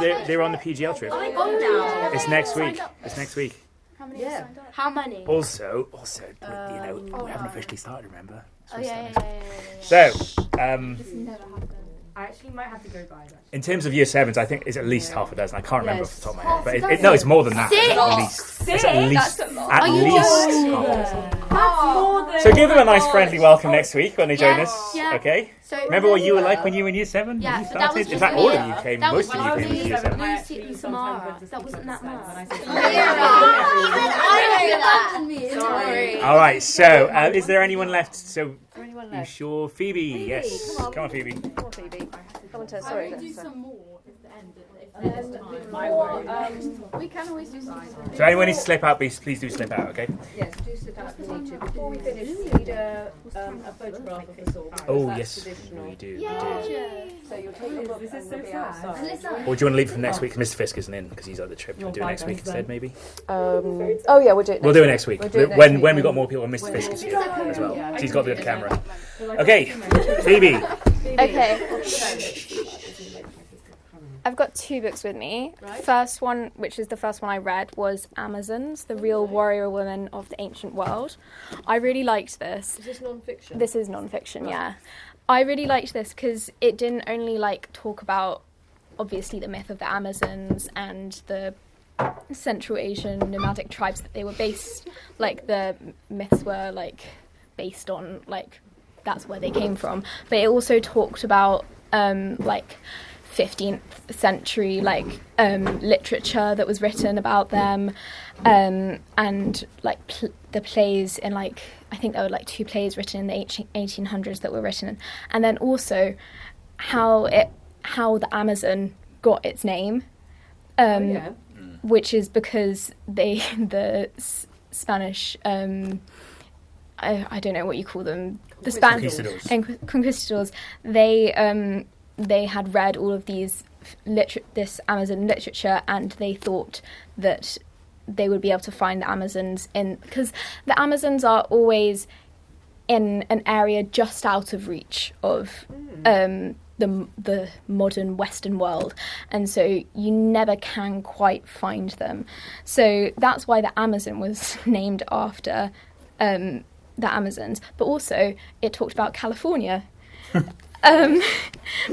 Speaker 2: the PGL trip.
Speaker 7: Oh,
Speaker 2: It's next week. It's next week.
Speaker 5: How many have signed up?
Speaker 7: how many?
Speaker 2: Also, we haven't officially started. Remember?
Speaker 7: Oh yeah.
Speaker 2: So,
Speaker 9: This never happened.
Speaker 3: I actually might have to go by that.
Speaker 2: in terms of year 7s, I think it's at least half a dozen. I can't remember off the top of my head, but
Speaker 9: Half a
Speaker 2: no, it's more than that.
Speaker 7: Six?
Speaker 2: It's at least. It's at least. At
Speaker 7: you
Speaker 2: least
Speaker 7: joking?
Speaker 2: half a dozen.
Speaker 3: That's more than.
Speaker 2: So give them a nice friendly welcome next week when they join
Speaker 7: Yeah,
Speaker 2: us.
Speaker 7: yeah.
Speaker 2: Okay.
Speaker 7: So
Speaker 2: Remember what you were like when you were in year 7?
Speaker 7: Yeah,
Speaker 2: when you
Speaker 7: so that was
Speaker 2: started? In
Speaker 7: just
Speaker 2: fact,
Speaker 7: me.
Speaker 2: all of you came.
Speaker 7: That was
Speaker 2: Most of
Speaker 7: when
Speaker 2: you
Speaker 7: I
Speaker 2: came
Speaker 7: was
Speaker 2: in year 7.
Speaker 7: Lucy and Samara. That wasn't that much.
Speaker 11: Sorry.
Speaker 2: All right. So, is there anyone left? So, you sure, Phoebe? Yes. Come on, Phoebe.
Speaker 5: Come on, Phoebe. Come on, Tess.
Speaker 9: I
Speaker 5: Sorry.
Speaker 9: will do some more at the end if there's time.
Speaker 5: We can always do some.
Speaker 2: So, anyone needs to slip out, please do slip out. Okay.
Speaker 10: Yes, do sit down if you need to. Before we finish, we need a photograph of us all. because
Speaker 2: Oh
Speaker 10: that's
Speaker 2: yes,
Speaker 10: traditional.
Speaker 2: we do.
Speaker 10: So you'll take a book
Speaker 3: This is
Speaker 10: and
Speaker 3: so
Speaker 10: we'll be
Speaker 3: sad.
Speaker 10: outside.
Speaker 2: Or do you want to leave it for next week? Mr. Fisk isn't in because he's on the trip. We'll do it next week instead, maybe.
Speaker 5: Oh yeah, we'll do it.
Speaker 2: We'll do it next week.
Speaker 5: We'll do it next
Speaker 2: When
Speaker 5: week.
Speaker 2: we got more people, Mr. Fisk is here as well.
Speaker 10: Yeah.
Speaker 2: He's got the other camera. Okay, Phoebe.
Speaker 5: Okay. I've got 2 books with me. First one, which is the first one I read, was Amazons, The Real Warrior Women of the Ancient World. I really liked this.
Speaker 10: Is this non-fiction?
Speaker 5: This is non-fiction, yeah. I really liked this because it didn't only talk about obviously the myth of the Amazons and the Central Asian nomadic tribes that they were based, the myths were based on that's where they came from. But it also talked about 15th century literature that was written about them, and the plays in I think there were 2 plays written in the 1800s that were written, and then also how the Amazon got its name, which is because the Spanish I don't know what you call them, the Spanish conquistadors, they had read all of this Amazon literature, and they thought that they would be able to find the Amazons because the Amazons are always in an area just out of reach of the modern Western world, and so you never can quite find them. So that's why the Amazon was named after the Amazons. But also it talked about California.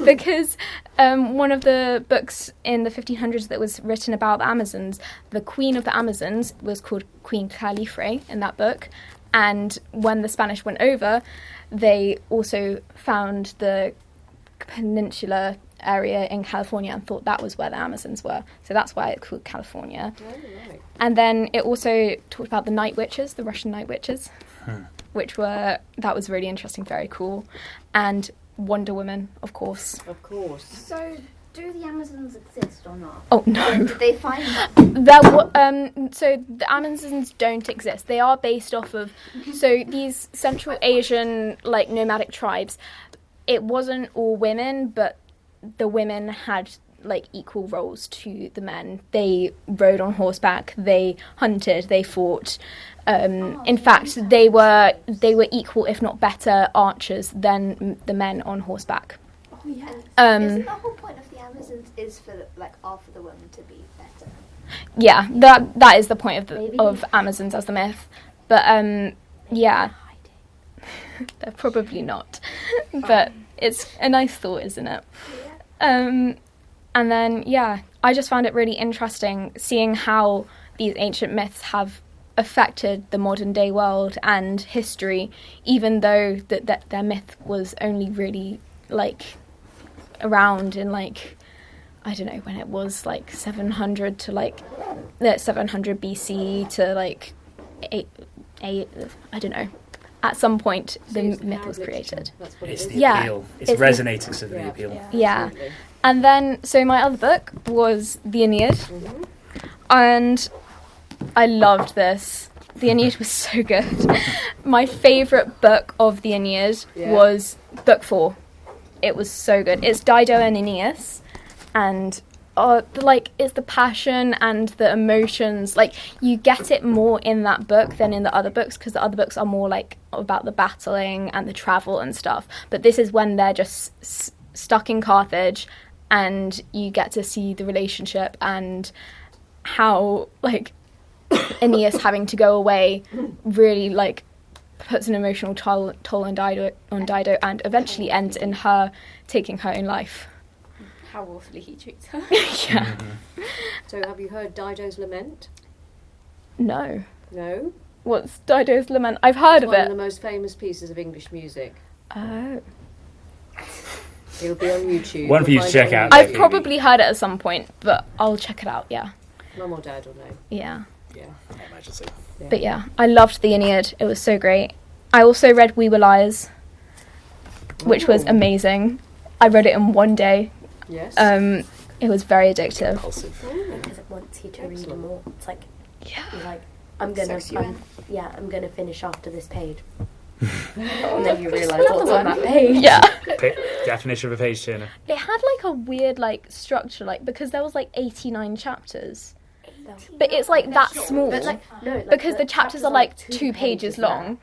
Speaker 9: Because one of the books in the 1500s that was written about the Amazons, the Queen of the Amazons was called Queen Califre in that book. And when the Spanish went over, they also found the peninsula area in California and thought that was where the Amazons were. So that's why it's called California.
Speaker 10: Oh, right.
Speaker 9: And then it also talked about the night witches, the Russian night witches, that was really interesting, very cool. And Wonder Woman, of course.
Speaker 10: Of course.
Speaker 8: So, do the Amazons exist or not?
Speaker 9: Oh, no.
Speaker 8: Did they find them?
Speaker 9: So the Amazons don't exist. They are based off of, so these Central Asian, like, nomadic tribes, it wasn't all women, but the women had, like, equal roles to the men. They rode on horseback, they hunted, they fought. In fact, they were equal, if not better, archers than the men on horseback.
Speaker 11: Oh yeah. Isn't the whole point of the Amazons is for for the women to be better?
Speaker 9: Yeah, that is the point of Amazons as the myth. But yeah, they're probably not. But it's a nice thought, isn't it?
Speaker 11: Yeah.
Speaker 9: And then yeah, I just found it really interesting seeing how these ancient myths have affected the modern day world and history, even though that their myth was only really like around in like, I don't know when it was, like 700 to like 700 BC to like 8 I don't know. At some point, the myth was created.
Speaker 2: It's the appeal. It's resonating to the appeal.
Speaker 9: Yeah. And then, so my other book was The Aeneid.
Speaker 10: Mm-hmm.
Speaker 9: And I loved this. The Aeneid was so good. My favourite book of the Aeneid was book 4. It was so good. It's Dido and Aeneas. And it's the passion and the emotions. Like, you get it more in that book than in the other books, because the other books are more like about the battling and the travel and stuff. But this is when they're just stuck in Carthage, and you get to see the relationship and how like Aeneas having to go away really like puts an emotional toll on Dido, and eventually ends in her taking her own life.
Speaker 11: How awfully he treats her.
Speaker 9: Yeah.
Speaker 10: So have you heard Dido's Lament?
Speaker 9: No.
Speaker 10: No?
Speaker 9: What's Dido's Lament? I've heard of
Speaker 10: One
Speaker 9: it.
Speaker 10: of the most famous pieces of English music.
Speaker 9: Oh.
Speaker 10: It'll be on YouTube.
Speaker 2: One for you to check out.
Speaker 9: I've probably heard it at some point, but I'll check it out, yeah.
Speaker 10: Mum or Dad will know.
Speaker 9: Yeah.
Speaker 10: Yeah.
Speaker 2: I imagine so.
Speaker 10: Yeah.
Speaker 9: But yeah, I loved the Aeneid. It was so great. I also read We Were Liars, which was amazing. I read it in one day.
Speaker 10: Yes.
Speaker 9: It was very addictive.
Speaker 7: Because it wants you to read more. It's like,
Speaker 9: Yeah.
Speaker 7: you're like, I'm gonna finish after this page. And then you realise what's on that page.
Speaker 9: Yeah.
Speaker 2: Definition of a page turner.
Speaker 9: It had like a weird like structure, like because there was like 89 chapters. But it's like that small.
Speaker 7: But no,
Speaker 9: because the chapters are like 2 pages long.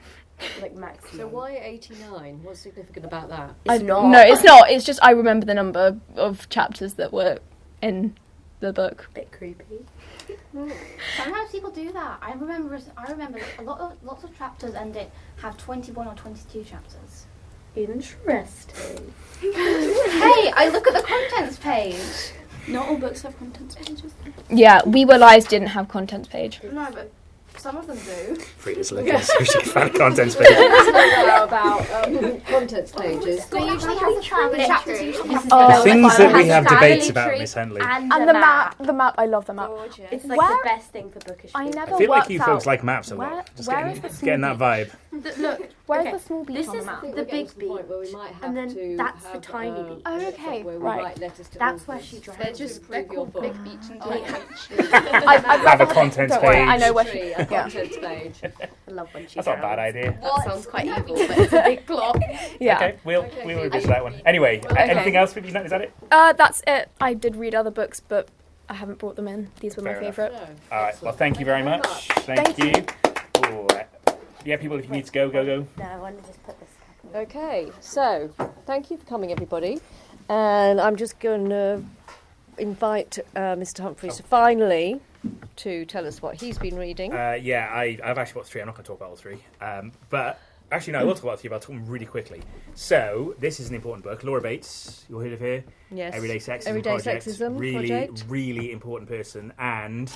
Speaker 7: Like maximum.
Speaker 10: So why 89? What's significant about that?
Speaker 7: It's not.
Speaker 9: No, it's not. It's just I remember the number of chapters that were in the book.
Speaker 7: Bit creepy.
Speaker 8: Sometimes people do that. I remember lots of chapters have 21 or 22 chapters.
Speaker 7: Interesting.
Speaker 8: Hey, I look at the contents page.
Speaker 11: Not all books have contents pages.
Speaker 9: Yeah, We Were Lies didn't have contents page.
Speaker 8: No, but some of them do.
Speaker 2: Frida's looking so she can find contents page.
Speaker 10: about contents pages.
Speaker 8: They usually have the chapters usually have
Speaker 2: The things that we
Speaker 8: have
Speaker 2: have debates about, Miss Henley.
Speaker 7: And
Speaker 9: And the map, I love the map.
Speaker 11: Gorgeous.
Speaker 7: It's like
Speaker 9: Where-
Speaker 7: the best thing for bookish
Speaker 9: I
Speaker 7: people.
Speaker 9: never
Speaker 2: I feel like
Speaker 9: worked
Speaker 2: you
Speaker 9: out
Speaker 2: folks like maps a
Speaker 9: where-
Speaker 2: lot. Just
Speaker 9: where
Speaker 2: getting,
Speaker 9: is the
Speaker 2: just getting that vibe.
Speaker 7: Look,
Speaker 9: Where's
Speaker 7: okay,
Speaker 9: the small beach
Speaker 7: this
Speaker 9: on the
Speaker 7: is
Speaker 9: map?
Speaker 7: the
Speaker 10: We're getting
Speaker 7: big
Speaker 10: to the point
Speaker 7: beat.
Speaker 10: where we might have
Speaker 7: And then
Speaker 10: to
Speaker 7: that's the
Speaker 10: have,
Speaker 7: tiny beat.
Speaker 9: Oh,
Speaker 10: workshop
Speaker 9: okay.
Speaker 10: where we
Speaker 9: Right.
Speaker 10: write letters to
Speaker 7: That's where
Speaker 10: authors.
Speaker 7: she drives.
Speaker 11: They're just
Speaker 10: Prove your book.
Speaker 11: big beach and
Speaker 7: Like,
Speaker 9: I've
Speaker 2: Have a
Speaker 9: never-
Speaker 2: contents
Speaker 9: don't worry,
Speaker 2: page.
Speaker 9: I know where
Speaker 10: Tree,
Speaker 9: she.
Speaker 10: a contents page.
Speaker 7: I love when she
Speaker 2: That's not a bad
Speaker 7: drowns.
Speaker 2: idea.
Speaker 11: That sounds quite evil, but it's a big plot.
Speaker 9: Yeah.
Speaker 2: Okay, we'll revisit that one. Anyway, anything else with you? Is that it?
Speaker 9: That's it. I did read other books, but I haven't brought them in. These were
Speaker 2: Fair
Speaker 9: my
Speaker 2: enough.
Speaker 9: favourite.
Speaker 10: No.
Speaker 2: All right. Well, thank you very much. Thank you. All right. Yeah, people, if you need to go.
Speaker 7: No, I want to just put this back.
Speaker 12: Okay, so thank you for coming, everybody. And I'm just going to invite Mr. Humphreys finally to tell us what he's been reading.
Speaker 2: Yeah, I've actually got 3. I'm not going to talk about all 3. But Actually, no, I will talk about 3, but I'll talk them really quickly. So, this is an important book. Laura Bates, you'll hear of her.
Speaker 1: Yes.
Speaker 2: Everyday Sexism
Speaker 1: Everyday
Speaker 2: Project.
Speaker 1: Sexism
Speaker 2: really,
Speaker 1: Project.
Speaker 2: really important person. And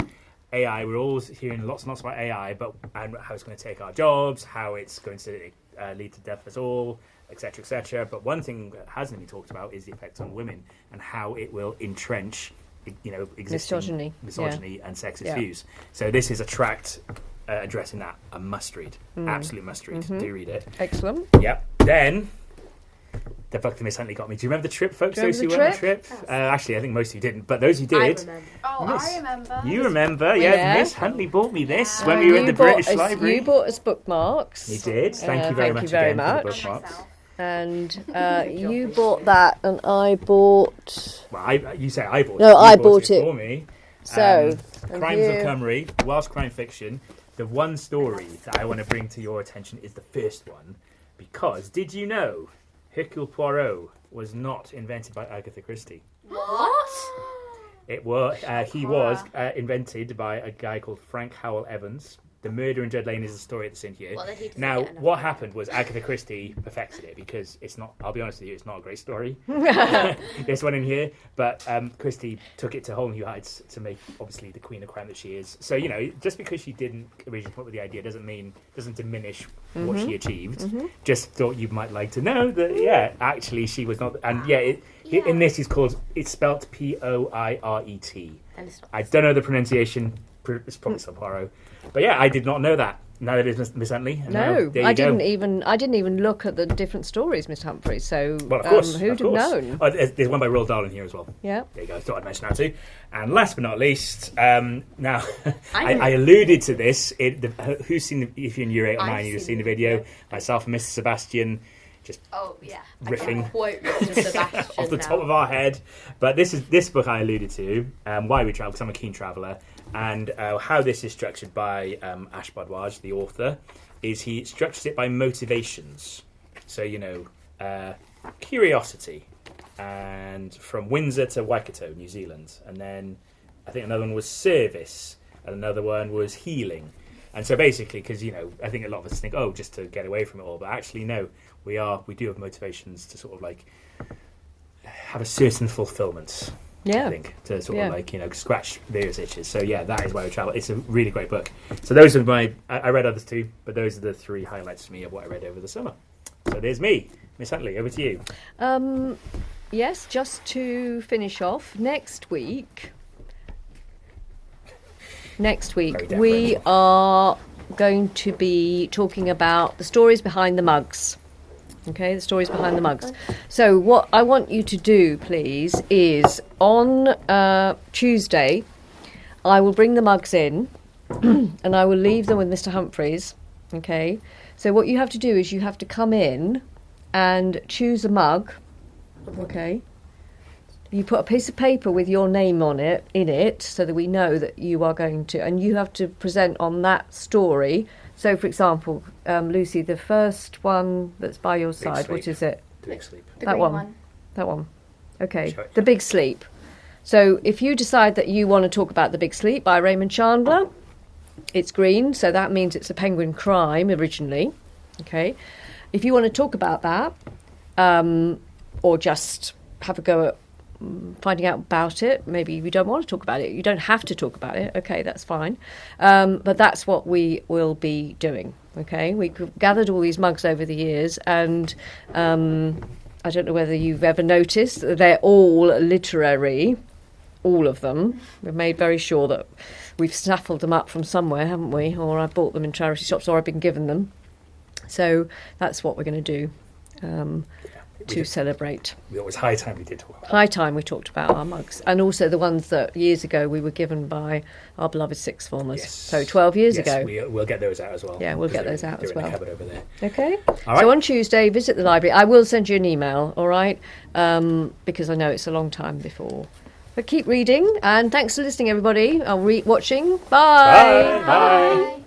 Speaker 2: AI, we're always hearing lots and lots about AI, and how it's going to take our jobs, how it's going to lead to death of us all, etc., etc. But one thing that hasn't been talked about is the effect on women and how it will entrench, existing misogyny and sexist views. So this is a tract addressing that. A must read, absolute must read. Do read it.
Speaker 1: Excellent.
Speaker 2: Yep. Then the book that Miss Huntley got me. Do you remember the trip, folks?
Speaker 1: Do you
Speaker 2: Those who
Speaker 1: remember
Speaker 2: went on the trip. Actually, I think most of you didn't, but those who did.
Speaker 8: I remember.
Speaker 2: You remember? Yeah.
Speaker 1: Yeah.
Speaker 2: Miss Huntley bought me this when we were in the British Library.
Speaker 1: You bought us bookmarks.
Speaker 2: You did. Thank you very much
Speaker 1: very
Speaker 2: again
Speaker 1: much.
Speaker 2: for the bookmarks.
Speaker 1: And you bought that, and I bought.
Speaker 2: Well, you say I bought it.
Speaker 1: No,
Speaker 2: You
Speaker 1: I bought it
Speaker 2: for me.
Speaker 1: So,
Speaker 2: Crimes of Cymru, Welsh crime fiction. The one story that I want to bring to your attention is the first one, because did you know Hercule Poirot was not invented by Agatha Christie?
Speaker 8: What?
Speaker 2: It was. He was invented by a guy called Frank Howell Evans. The Murder in Dread Lane is the story that's in here. Now, what happened was Agatha Christie perfected it, because it's not, I'll be honest with you, it's not a great story. This one in here. But Christie took it to whole new heights to make, obviously, the queen of crime that she is. So, just because she didn't originally come up with the idea doesn't diminish what she achieved. Just thought you might like to know that, actually she was not. And in this it's spelt Poiret. I don't know the pronunciation. It's probably some Poirot. But I did not know that. Neither did Miss Huntley.
Speaker 1: No, I didn't even look at the different stories, Miss Humphrey. So,
Speaker 2: well, of course,
Speaker 1: who'd have known?
Speaker 2: Oh, there's one by Roald Dahl in here as well.
Speaker 1: Yeah.
Speaker 2: There you go. I thought I'd mention that too. And last but not least, now I alluded to this. Who's seen? If you're in year 8 or 9, you've seen the video. Myself and Mr. Sebastian. Just riffing off the top of our head. But this book I alluded to, Why We Travel, because I'm a keen traveller, and how this is structured by Ash Bhardwaj, the author, is he structures it by motivations. So, curiosity, and from Windsor to Waikato, New Zealand. And then I think another one was service, and another one was healing. And so basically, because, I think a lot of us think, just to get away from it all, but actually, no, we do have motivations to sort of have a certain fulfillment.
Speaker 1: Yeah.
Speaker 2: I think, to sort of scratch various itches. So that is Why We Travel. It's a really great book. So those are I read others too, but those are the 3 highlights for me of what I read over the summer. So there's me. Miss Huntley, over to you.
Speaker 1: Yes, just to finish off, next week we are going to be talking about the stories behind the mugs. Okay, the stories behind the mugs. So what I want you to do, please, is on Tuesday, I will bring the mugs in and I will leave them with Mr. Humphreys. Okay, so what you have to do is you have to come in and choose a mug. Okay. You put a piece of paper with your name on it, in it, so that we know that you are going to, and you have to present on that story. So, for example, Lucy, the first one that's by your side, what is it?
Speaker 2: Big Sleep.
Speaker 1: That one. That one. Okay. The Big Sleep. So, if you decide that you want to talk about The Big Sleep by Raymond Chandler, it's green, so that means it's a penguin crime originally. Okay. If you want to talk about that, or just have a go at finding out about it, maybe you don't want to talk about it, you don't have to talk about it, okay, that's fine, but that's what we will be doing. Okay, we gathered all these mugs over the years, and I don't know whether you've ever noticed, they're all literary, all of them. We've made very sure that we've snaffled them up from somewhere, haven't we, or I bought them in charity shops, or I've been given them. So that's what we're going to do to celebrate.
Speaker 2: It was high time we did talk about.
Speaker 1: High time we talked about our mugs, and also the ones that years ago we were given by our beloved sixth formers. Yes. So 12 years ago.
Speaker 2: We'll get those out as well.
Speaker 1: Yeah, we'll get those out as well.
Speaker 2: In the cupboard over there.
Speaker 1: Okay.
Speaker 2: All right.
Speaker 1: So on Tuesday, visit the library. I will send you an email, all right, because I know it's a long time before. But keep reading, and thanks for listening, everybody. Watching. Bye.
Speaker 2: Bye. Bye.